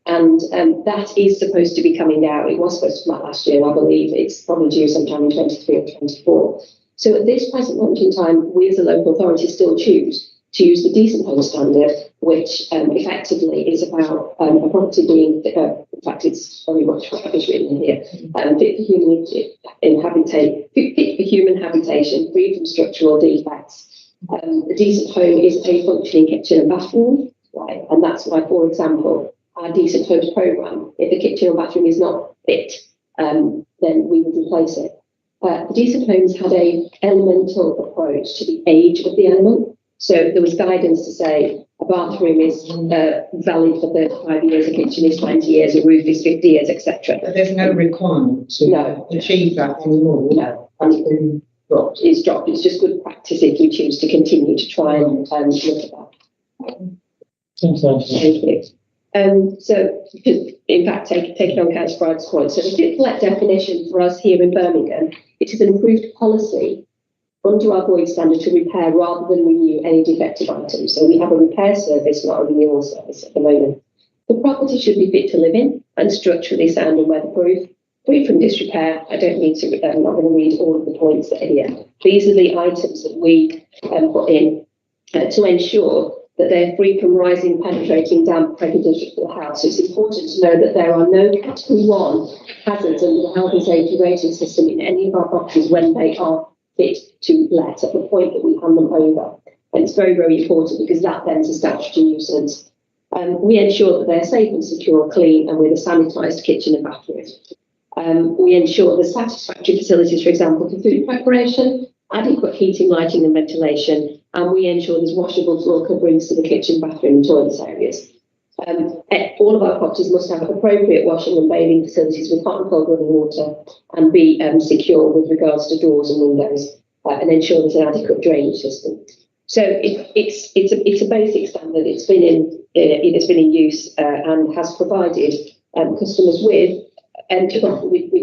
And that is supposed to be coming out. It was supposed to come out last year, I believe. It's probably due sometime in 23 or 24. So at this present moment in time, we as a local authority still choose to use the Decent Home Standard, which effectively is about a property being, in fact, it's very much what is written in here, fit for human habitation, free from structural defects. The Decent Home is a functioning kitchen and bathroom, right? And that's why, for example, our Decent Homes programme, if the kitchen or bathroom is not fit, then we would replace it. The Decent Homes had a elemental approach to the age of the element. So there was guidance to say a bathroom is valid for 35 years, a kitchen is 20 years, a roof is 50 years, etc. But there's no requirement to No. achieve that anymore. No, It's been dropped. it's dropped. It's just good practice if we choose to continue to try and look at that. Thanks, Angela. Thank you. So, in fact, taking on Councillor Bride's point, so the fit-to-let definition for us here in Birmingham, it is an improved policy under our void standard to repair rather than renew any defective items. So we have a repair service, not a renewal service at the moment. The property should be fit to live in and structurally sound and weatherproof, free from disrepair. I don't need to, I'm not going to read all of the points that are here. These are the items that we put in to ensure that they're free from rising, penetrating, damp, prejudicial house. It's important to know that there are no category 1 hazards under the health and safety rating system in any of our properties when they are fit to let at the point that we hand them over. And it's very, very important because that then is a statutory nuisance. We ensure that they're safe and secure, clean, and with a sanitised kitchen and bathroom. We ensure the satisfactory facilities, for example, for food preparation, adequate heating, lighting and ventilation, and we ensure there's washable floor coverings to the kitchen, bathroom and toilets areas. All of our properties must have appropriate washing and bathing facilities with hot and cold running water and be secure with regards to doors and windows and ensure there's an adequate drainage system. So it's a basic standard. It's been in use and has provided customers with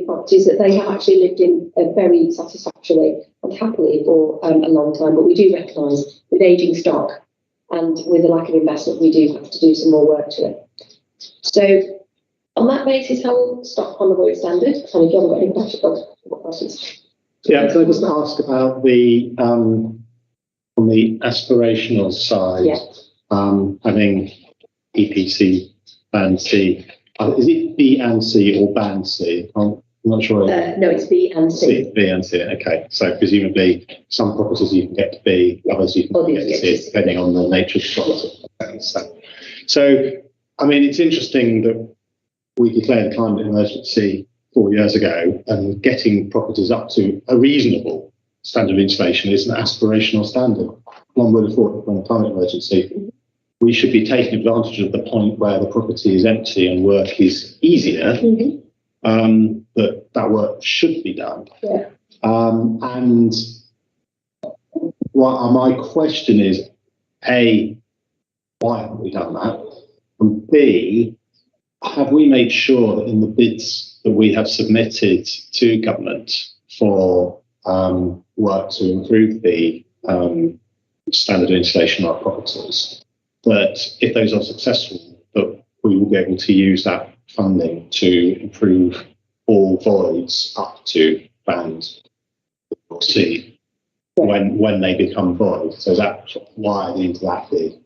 properties that they have actually lived in very satisfactorily and happily for a long time. But we do recognise with ageing stock and with a lack of investment, we do have to do some more work to it. So on that basis, I will stop on the void standard. And if you haven't got any questions. Yeah, can I just ask about the on the aspirational side, having EPC Band C, is it B and C or Band C? I'm not sure. No, it's B and C. B and C, okay. So presumably some properties you can get to B, others you can get to C, depending on the nature of the property. So, I mean, it's interesting that we declared a climate emergency 4 years ago, and getting properties up to a reasonable standard of insulation is an aspirational standard. One would have thought that when a climate emergency, we should be taking advantage of the point where the property is empty and work is easier, that work should be done. Yeah. And my question is, A, why haven't we done that? And B, have we made sure that in the bids that we have submitted to government for work to improve the standard of insulation of our properties, that if those are successful, that we will be able to use that funding to improve all voids up to Band C when they become void? So that's wired into that bid.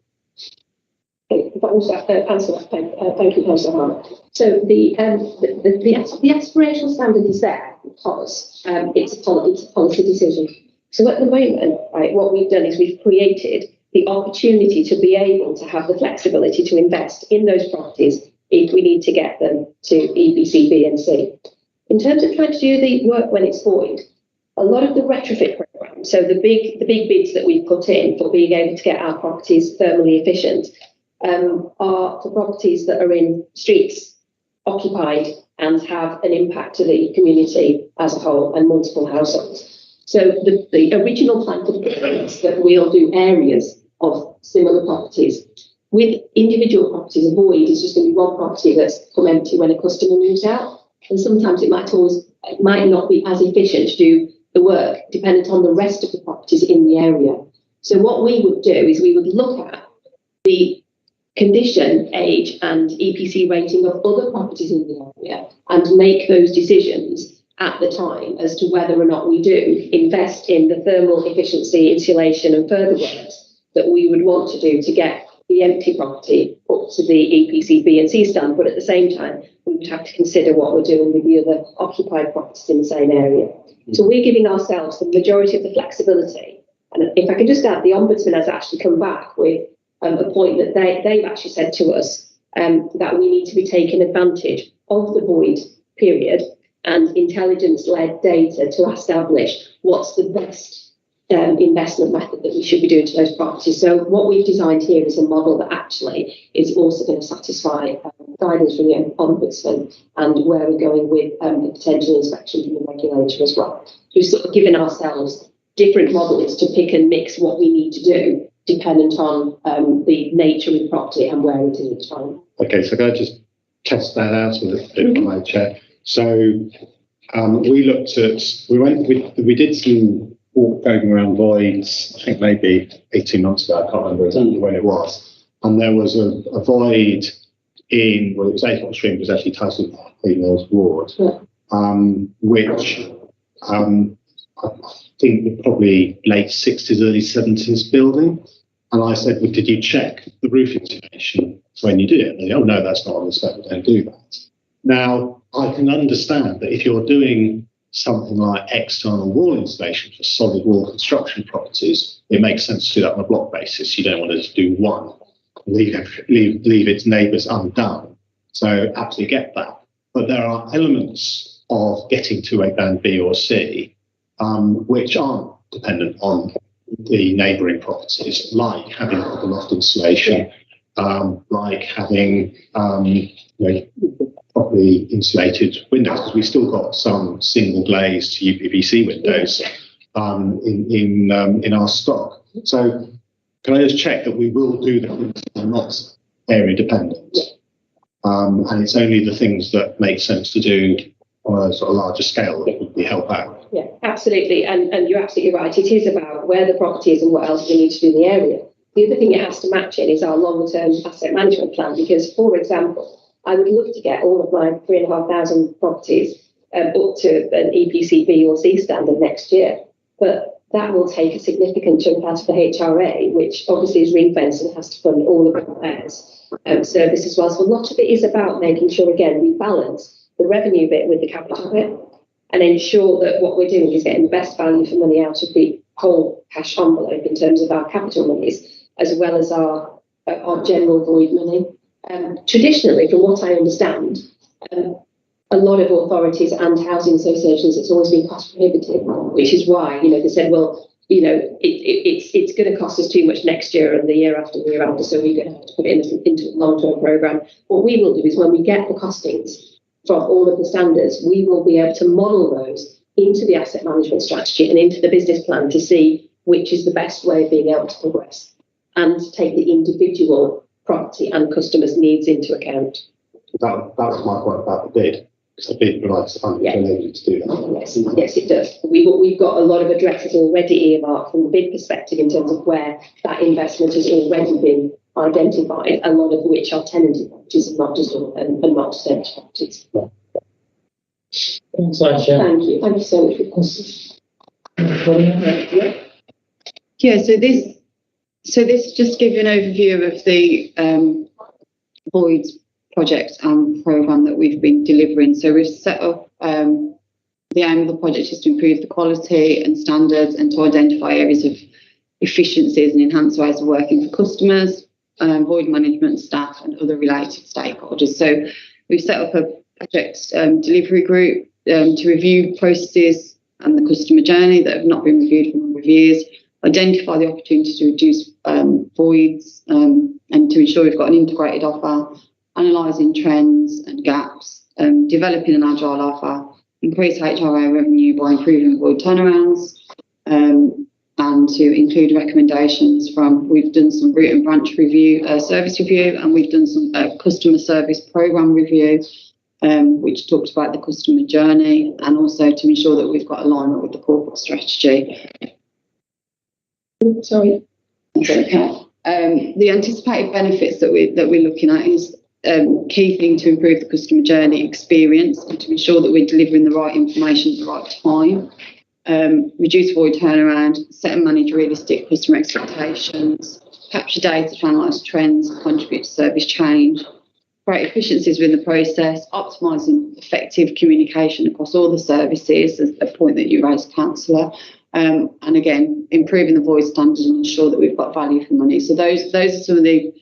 If I was to answer that, thank you, Councillor Harmer. So the aspirational standard is there because it's a policy decision. So at the moment, right, what we've done is we've created the opportunity to be able to have the flexibility to invest in those properties if we need to get them to EPC B and C. In terms of trying to do the work when it's void, a lot of the retrofit programs, so the big bids that we've put in for being able to get our properties thermally efficient, are for properties that are in streets occupied and have an impact to the community as a whole and multiple households. So the original plan for is that we'll do areas of similar properties. With individual properties, a void is just going to be one property that's come empty when a customer moves out. And sometimes it might not be as efficient to do the work dependent on the rest of the properties in the area. So what we would do is we would look at the condition, age and EPC rating of other properties in the area and make those decisions at the time as to whether or not we do invest in the thermal efficiency, insulation and further works that we would want to do to get the empty property up to the EPC B and C standard. But at the same time, we would have to consider what we're doing with the other occupied properties in the same area. So we're giving ourselves the majority of the flexibility. And if I can just add, the Ombudsman has actually come back with a point that they've actually said to us that we need to be taking advantage of the void period and intelligence-led data to establish what's the best investment method that we should be doing to those properties. So what we've designed here is a model that actually is also going to satisfy guidance from the Ombudsman and where we're going with the potential inspection from the regulator as well. We've sort of given ourselves different models to pick and mix what we need to do dependent on the nature of the property and where it is at the time. Okay, so can I just test that out a little bit, my chair? So we looked at, we did some walk going around voids, I think maybe 18 months ago, I can't remember exactly when it was. And there was a void in, well, it was Avon Stream, it was actually Tyson Mills Ward, which I think were probably late 60s, early 70s building. And I said, well, did you check the roof insulation when you did it? And they, oh, no, that's not on the spec, we don't do that. Now, I can understand that if you're doing something like external wall insulation for solid wall construction properties, it makes sense to do that on a block basis. You don't want to just do one, leave its neighbours undone. So absolutely get that. But there are elements of getting to a band B or C which aren't dependent on the neighbouring properties, like having the loft insulation, like having properly insulated windows, because we've still got some single glazed UPVC windows in our stock. So can I just check that we will do them and not area dependent? And it's only the things that make sense to do on a sort of larger scale that would be help out. Yeah, absolutely. And you're absolutely right. It is about where the property is and what else we need to do in the area. The other thing it has to match in is our longer-term asset management plan, because, for example, I would love to get all of my 3,500 properties up to an EPC B or C standard next year. But that will take a significant chunk out of the HRA, which obviously is ring-fenced and has to fund all of the repairs service as well. So a lot of it is about making sure, again, we balance the revenue bit with the capital bit and ensure that what we're doing is getting the best value for money out of the whole cash envelope in terms of our capital monies, as well as our general void money. Traditionally, from what I understand, a lot of authorities and housing associations, it's always been cost prohibitive, which is why, they said, well, it's going to cost us too much next year and the year after and the year after, so we're going to have to put it into a long-term programme. What we will do is when we get the costings from all of the standards, we will be able to model those into the asset management strategy and into the business plan to see which is the best way of being able to progress and take the individual property and customers' needs into account. That was my point about the bid, because the bid provides the funding to enable you to do that. Yes, it does. We've got a lot of addresses already earmarked from the bid perspective in terms of where that investment has already been identified, a lot of which are tenanted properties and not just empty properties. Thanks, Aisha. Thank you. Thank you so much for your questions. Yeah, so this just give you an overview of the voids project and programme that we've been delivering. So we've set up, the aim of the project is to improve the quality and standards and to identify areas of efficiencies and enhance ways of working for customers, void management staff and other related stakeholders. So we've set up a project delivery group to review processes and the customer journey that have not been reviewed for a number of years, identify the opportunity to reduce voids and to ensure we've got an integrated offer, analysing trends and gaps, developing an agile offer, increase HRA revenue by improving void turnarounds, and to include recommendations from, we've done some root and branch review, service review, and we've done some customer service programme review, which talks about the customer journey, and also to ensure that we've got alignment with the corporate strategy. Sorry. Okay. The anticipated benefits that we're looking at is key thing to improve the customer journey experience and to ensure that we're delivering the right information at the right time. Reduce void turnaround, set and manage realistic customer expectations, capture data to analyse trends, contribute to service change, create efficiencies within the process, optimising effective communication across all the services, as a point that you raised, Councillor, and again, improving the void standards and ensure that we've got value for money. So those are some of the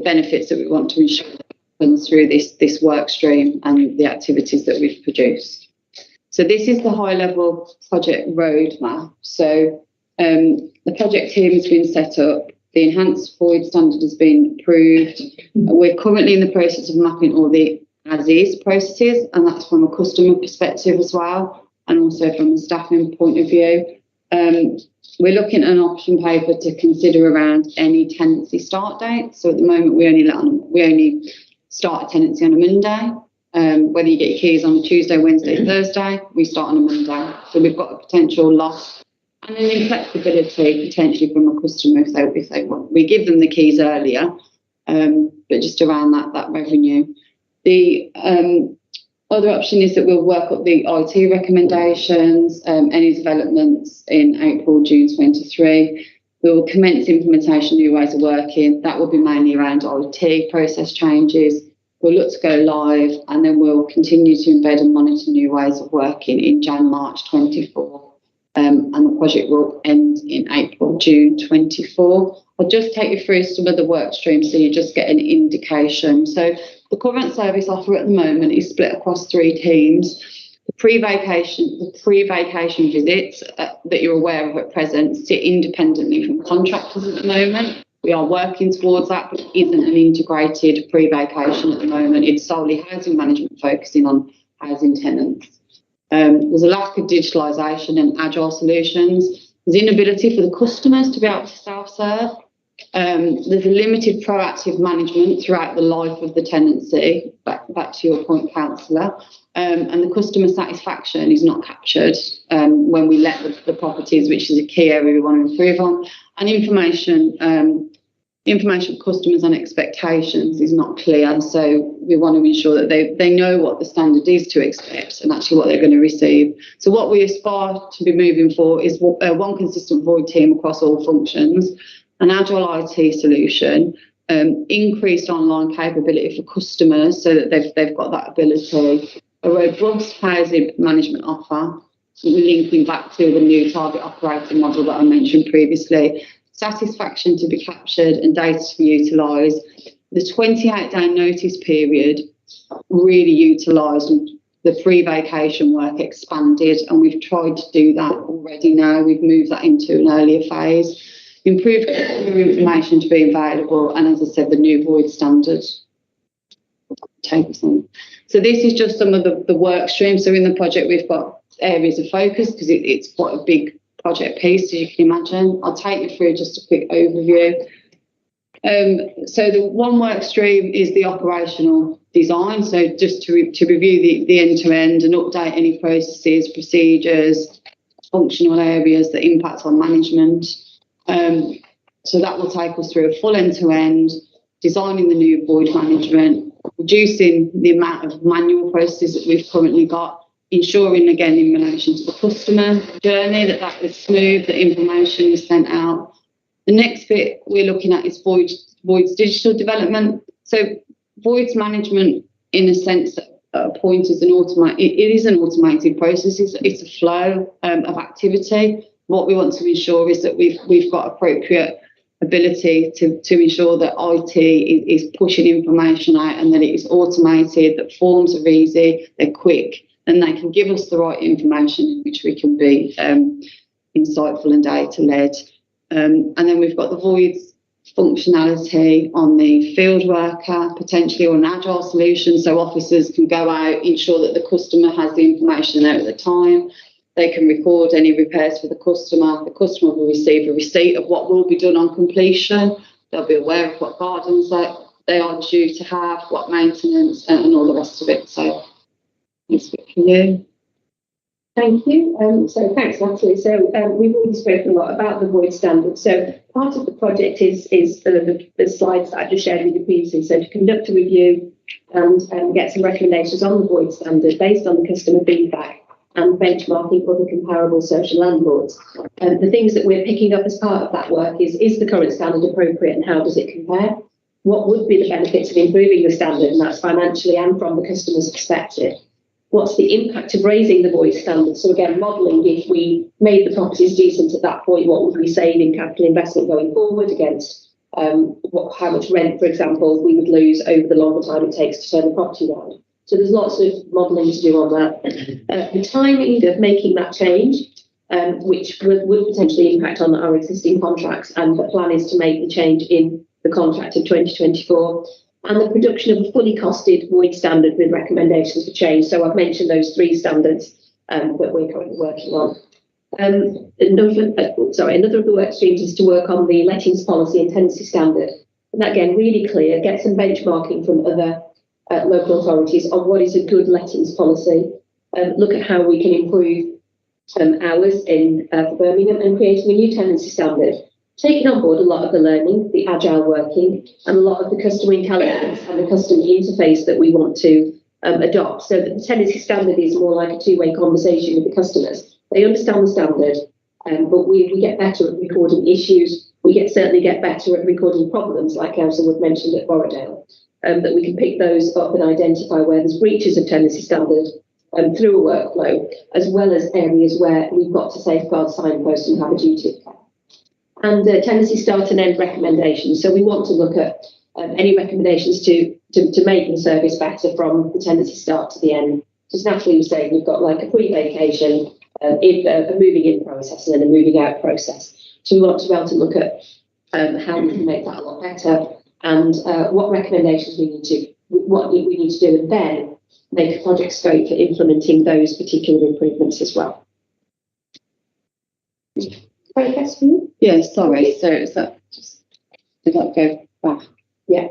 benefits that we want to ensure that comes through this work stream and the activities that we've produced. So this is the high level project roadmap. So The project team has been set up. The enhanced void standard has been approved. We're currently in the process of mapping all the as-is processes, and that's from a customer perspective as well, and also from a staffing point of view. We're looking at an option paper to consider around any tenancy start date. So at the moment, we only start a tenancy on a Monday. Whether you get your keys on a Tuesday, Wednesday, Thursday, we start on a Monday. So we've got a potential loss and an inflexibility potentially from a customer if they want. We give them the keys earlier, but just around that revenue. The other option is that we'll work up the IT recommendations, any developments in April, June 23. We will commence implementation new ways of working. That will be mainly around IT process changes. We'll look to go live, and then we'll continue to embed and monitor new ways of working in March 24. And the project will end in April, June 24. I'll just take you through some of the work streams so you just get an indication. So the current service offer at the moment is split across 3 teams. The pre-vacation visits that you're aware of at present sit independently from contractors at the moment. We are working towards that, but it isn't an integrated pre-vacation at the moment. It's solely housing management focusing on housing tenants. There's a lack of digitalisation and agile solutions. There's inability for the customers to be able to self-serve. There's a limited proactive management throughout the life of the tenancy, back to your point, Councillor, and the customer satisfaction is not captured when we let the properties, which is a key area we want to improve on, and information for customers on expectations is not clear, so we want to ensure that they know what the standard is to expect and actually what they're going to receive. So what we aspire to be moving for is one consistent void team across all functions, an agile IT solution, increased online capability for customers so that they've got that ability, a robust housing management offer, linking back to the new target operating model that I mentioned previously, satisfaction to be captured and data to be utilised. The 28-day notice period really utilised, the pre-vacation work expanded, and we've tried to do that already now. We've moved that into an earlier phase. Improved information to be available, and as I said, the new void standard. So this is just some of the work streams. So in the project, we've got areas of focus because it's quite a big project piece, as you can imagine. I'll take you through just a quick overview. So the one work stream is the operational design. So just to review the end-to-end and update any processes, procedures, functional areas that impact on management. So that will take us through a full end-to-end, designing the new void management, reducing the amount of manual processes that we've currently got, ensuring again in relation to the customer journey that is smooth, that information is sent out. The next bit we're looking at is voids digital development. So voids management, in a sense, at a point is an automated process. It's a flow of activity. What we want to ensure is that we've got appropriate ability to ensure that IT is pushing information out and that it is automated, that forms are easy, they're quick, and they can give us the right information in which we can be insightful and data-led. And then we've got the voids functionality on the field worker, potentially, or an agile solution, so officers can go out, ensure that the customer has the information there at the time. They can record any repairs for the customer. The customer will receive a receipt of what will be done on completion. They'll be aware of what gardens they are due to have, what maintenance, and all the rest of it. So it's good for you. Thank you. So thanks, Natalie. So we've already spoken a lot about the void standard. So part of the project is the slides that I just shared with you previously. So to conduct a review and get some recommendations on the void standard based on the customer feedback and benchmarking other comparable social landlords. The things that we're picking up as part of that work is the current standard appropriate and how does it compare? What would be the benefits of improving the standard, and that's financially and from the customer's perspective? What's the impact of raising the void standard? So again, modelling, if we made the properties decent at that point, what would we save in capital investment going forward against how much rent, for example, we would lose over the longer time it takes to turn the property around? So there's lots of modelling to do on that. The timing of making that change which would potentially impact on our existing contracts, and the plan is to make the change in the contract of 2024, and the production of a fully costed void standard with recommendations for change. So I've mentioned those 3 standards that we're currently working on. Another of the work streams is to work on the lettings policy and tenancy standard. And that, again, really clear, get some benchmarking from other local authorities on what is a good lettings policy, look at how we can improve hours in for Birmingham, and creating a new tenancy standard, taking on board a lot of the learning, the agile working, and a lot of the customer intelligence and the customer interface that we want to adopt, so that the tenancy standard is more like a two-way conversation with the customers. They understand the standard, but we get better at recording issues. We certainly get better at recording problems, like Councillor Wood mentioned at Borrowdale, that we can pick those up and identify where there's breaches of tenancy standard through a workflow, as well as areas where we've got to safeguard signposts and have a duty of care. And tenancy start and end recommendations. So we want to look at any recommendations to make the service better from the tenancy start to the end. Because naturally, we say we've got like a pre-vacation, a moving in process, and then a moving out process. So we want to be able to look at how we can make that a lot better, and what recommendations we need to do, and then make a project scope for implementing those particular improvements as well. Progress for you? Yeah, sorry. So is that just, did that go back? Yeah.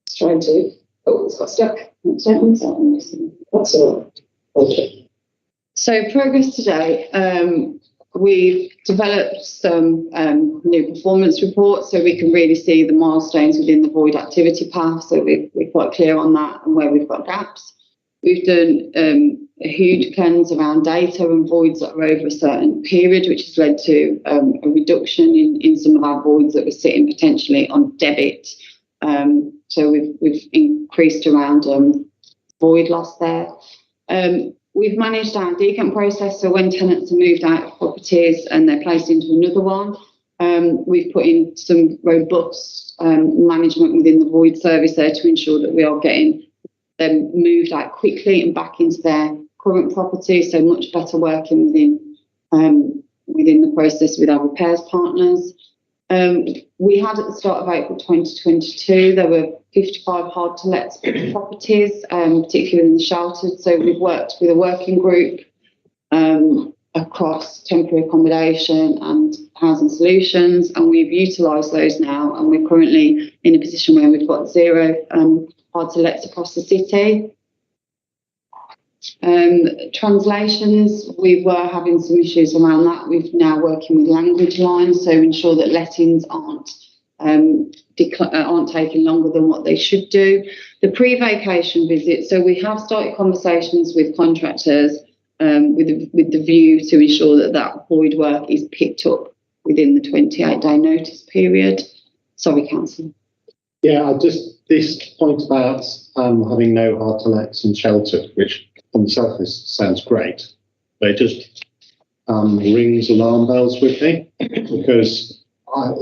It's trying to. Oh, it's got stuck. That's all. Okay. So progress today. We've developed some new performance reports so we can really see the milestones within the void activity path. So we're quite clear on that and where we've got gaps. We've done a huge cleanse around data and voids that are over a certain period, which has led to a reduction in some of our voids that were sitting potentially on debit. So we've increased around void loss there. We've managed our decant process, so when tenants are moved out of properties and they're placed into another one, we've put in some robust management within the void service there to ensure that we are getting them moved out quickly and back into their current property, so much better working within the process with our repairs partners. We had at the start of April 2022, there were 55 hard-to-let properties, particularly in the sheltered. So we've worked with a working group across temporary accommodation and housing solutions, and we've utilised those now, and we're currently in a position where we've got 0 hard-to-lets across the city. Translations, we were having some issues around that. We've now working with language lines, so ensure that lettings aren't taking longer than what they should do. The pre-vacation visit, so we have started conversations with contractors with the view to ensure that that void work is picked up within the 28-day notice period. Sorry, Councillor. Yeah, this point about having no hard-to-lets and sheltered, which on the surface sounds great, but it just rings alarm bells with me, because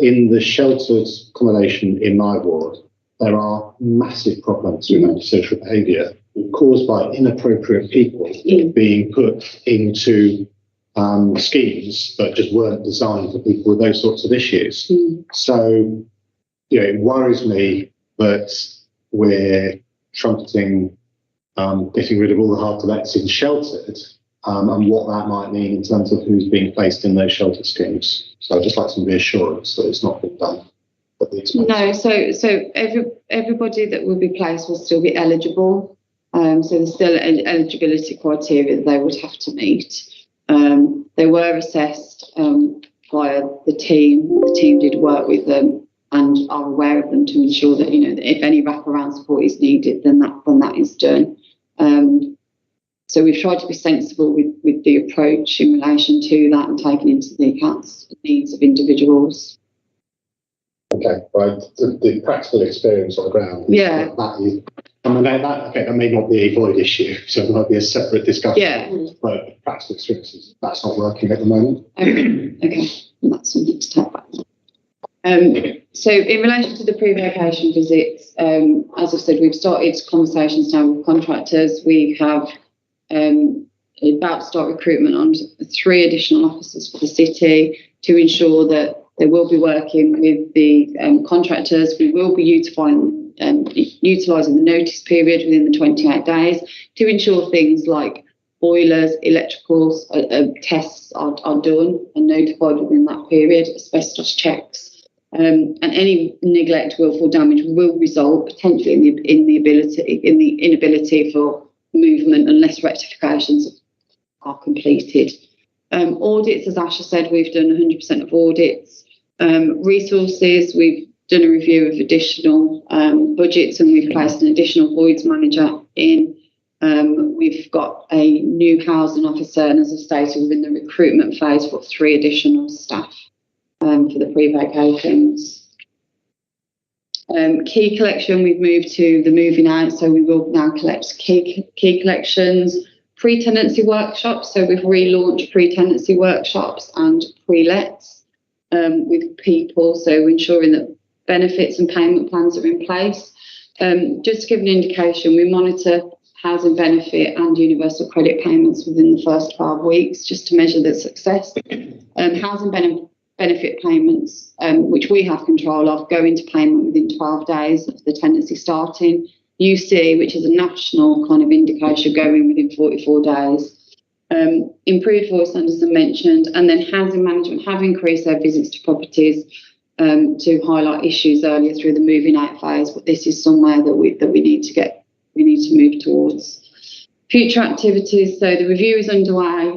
in the sheltered accommodation in my ward, there are massive problems with antisocial behaviour caused by inappropriate people being put into schemes that just weren't designed for people with those sorts of issues. So, it worries me that we're trumpeting getting rid of all the hard-to-lets in sheltered, and what that might mean in terms of who's being placed in those sheltered schemes. So I'd just like some reassurance that it's not been done at the expense. No, so everybody that will be placed will still be eligible. So there's still eligibility criteria that they would have to meet. They were assessed via the team. The team did work with them and are aware of them to ensure that, that if any wraparound support is needed, then that is done. So we've tried to be sensible with the approach in relation to that and taking into the account the needs of individuals. Okay, right. The practical experience on the ground. Yeah. That may not be a void issue, so it might be a separate discussion. Yeah. But practical experiences, that's not working at the moment. Okay. That's something to take back. So in relation to the pre-vacation visits, as I said, we've started conversations now with contractors. We have about to start recruitment on 3 additional officers for the city to ensure that they will be working with the contractors. We will be utilising the notice period within the 28 days to ensure things like boilers, electricals tests are done and notified within that period, asbestos checks. And any neglect, willful damage will result potentially in the inability for movement unless rectifications are completed. Audits, as Asha said, we've done 100% of audits. Resources, we've done a review of additional budgets, and we've placed an additional voids manager in. We've got a new housing officer, and as I stated, we're in the recruitment phase for 3 additional staff for the pre-vacations. Key collection, we've moved to the moving out, so we will now collect key collections. Pre-tenancy workshops, so we've relaunched pre-tenancy workshops and pre-lets with people, so ensuring that benefits and payment plans are in place. Just to give an indication, we monitor housing benefit and universal credit payments within the first 12 weeks, just to measure the success. Housing benefit payments, which we have control of, go into payment within 12 days of the tenancy starting. UC, which is a national kind of indication, going within 44 days. Improved voice standards, as I mentioned, and then housing management have increased their visits to properties to highlight issues earlier through the moving out phase, but this is somewhere that we need to move towards. Future activities, so the review is underway,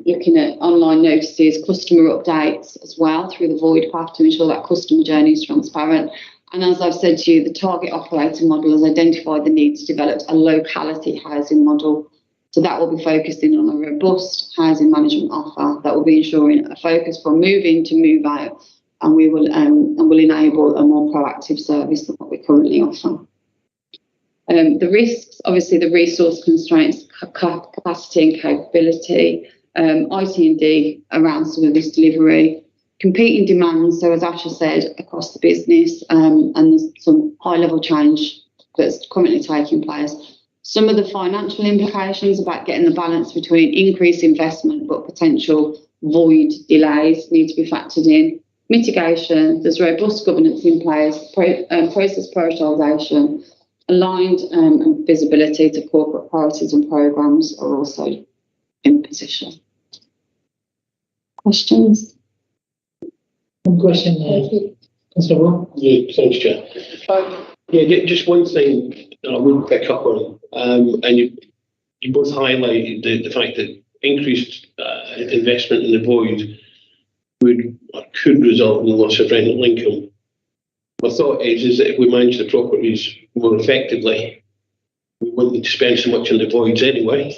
looking at online notices, customer updates as well through the void path to ensure that customer journey is transparent. And as I've said to you, the target operating model has identified the need to develop a locality housing model. So that will be focusing on a robust housing management offer that will be ensuring a focus from move in to move out, and will enable a more proactive service than what we currently offer. The risks, obviously the resource constraints, capacity and capability, IT&D around some of this delivery, competing demands, so as Asha said, across the business, and there's some high-level change that's currently taking place. Some of the financial implications about getting the balance between increased investment but potential void delays need to be factored in. Mitigation, there's robust governance in place, process prioritisation, aligned and visibility to corporate priorities and programmes are also in position. Questions? One question, Mr. Wong. Yeah, thanks, Chair. Just one thing that I would pick up on, and you both highlighted the fact that increased investment in the void could result in the loss of rental income. My thought is that if we manage the properties more effectively, we wouldn't need to spend so much on the voids anyway,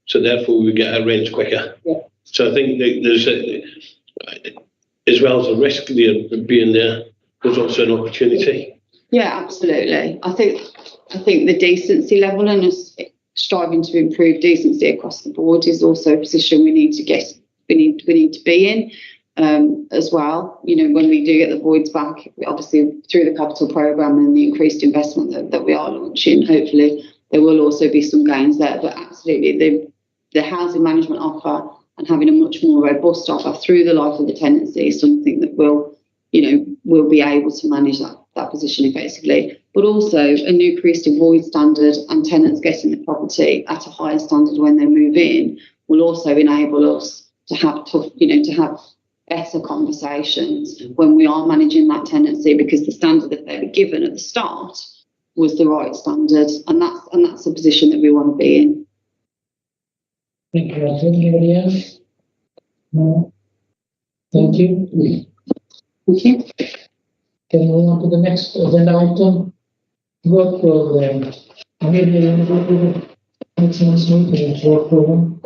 so therefore we get our rents quicker. Yeah. So I think that there's as well as a risk there being there, there's also an opportunity. Yeah, absolutely. I think the decency level and us striving to improve decency across the board is also a position we need to be in. As well, you know, when we do get the voids back, obviously through the capital programme and the increased investment that we are launching, hopefully there will also be some gains there. But absolutely, the housing management offer and having a much more robust offer through the life of the tenancy is something that will be able to manage that position effectively. But also an increased void standard and tenants getting the property at a higher standard when they move in will also enable us to have better conversations when we are managing that tenancy, because the standard that they were given at the start was the right standard, and that's the position that we want to be in. Thank you. Anybody else? No. Thank you. Thank you. Can we move on to the next agenda item? Work program.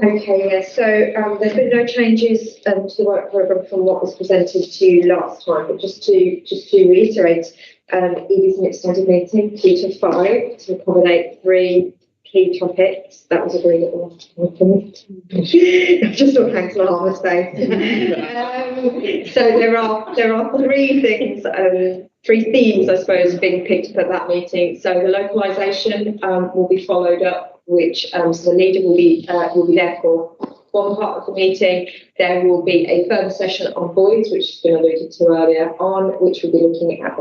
Okay, yeah, so there's been no changes to the work programme from what was presented to you last time, but just to reiterate, it is an extended meeting, 2 to 5, to accommodate 3 key topics. That was agreed at the last time. Just all thanks to our mistake. So there are 3 things, 3 themes, I suppose, being picked up at that meeting. So the localisation will be followed up which so the leader will be there for one part of the meeting. There will be a further session on voids, which has been alluded to earlier on, which will be looking at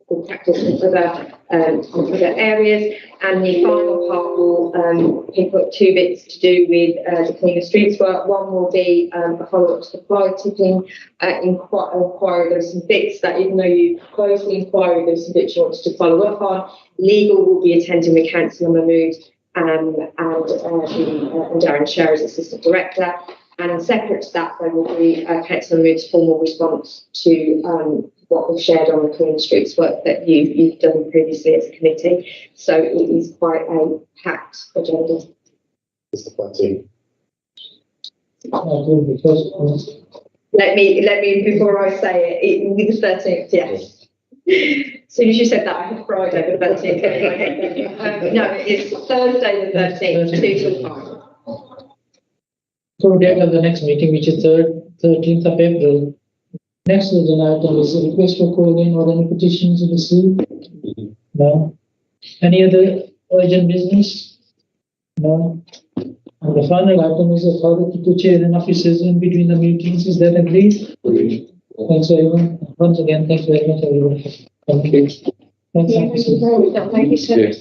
good practice in other areas. And the final part will pick up two bits to do with the cleaner streets work. One will be a follow-up to the fly tipping inquiry. There's some bits that, even though you closed the inquiry, there's some bits you wanted to follow up on. Legal will be attending with Councillor Mahmood and Darren Sher as Assistant Director. And separate to that, there will be Councillor Mahmood's formal response to what we've shared on the clean streets work that you've done previously as a committee. So it is quite a packed agenda. It's the 13th. Let me before I say it will be the 13th, yes. As soon as you said that, I had Friday the 13th. No, it's Thursday the 13th, 2 till 5. So date of the next meeting, which is 13th of April. Next agenda item is a request for calling or any petitions received. No. Any other urgent business? No. And the final item is authority to chair and officers in between the meetings. Is that agreed? Thanks everyone. Once again, thanks very much everyone. Thank you. Thanks, Thank you, sir.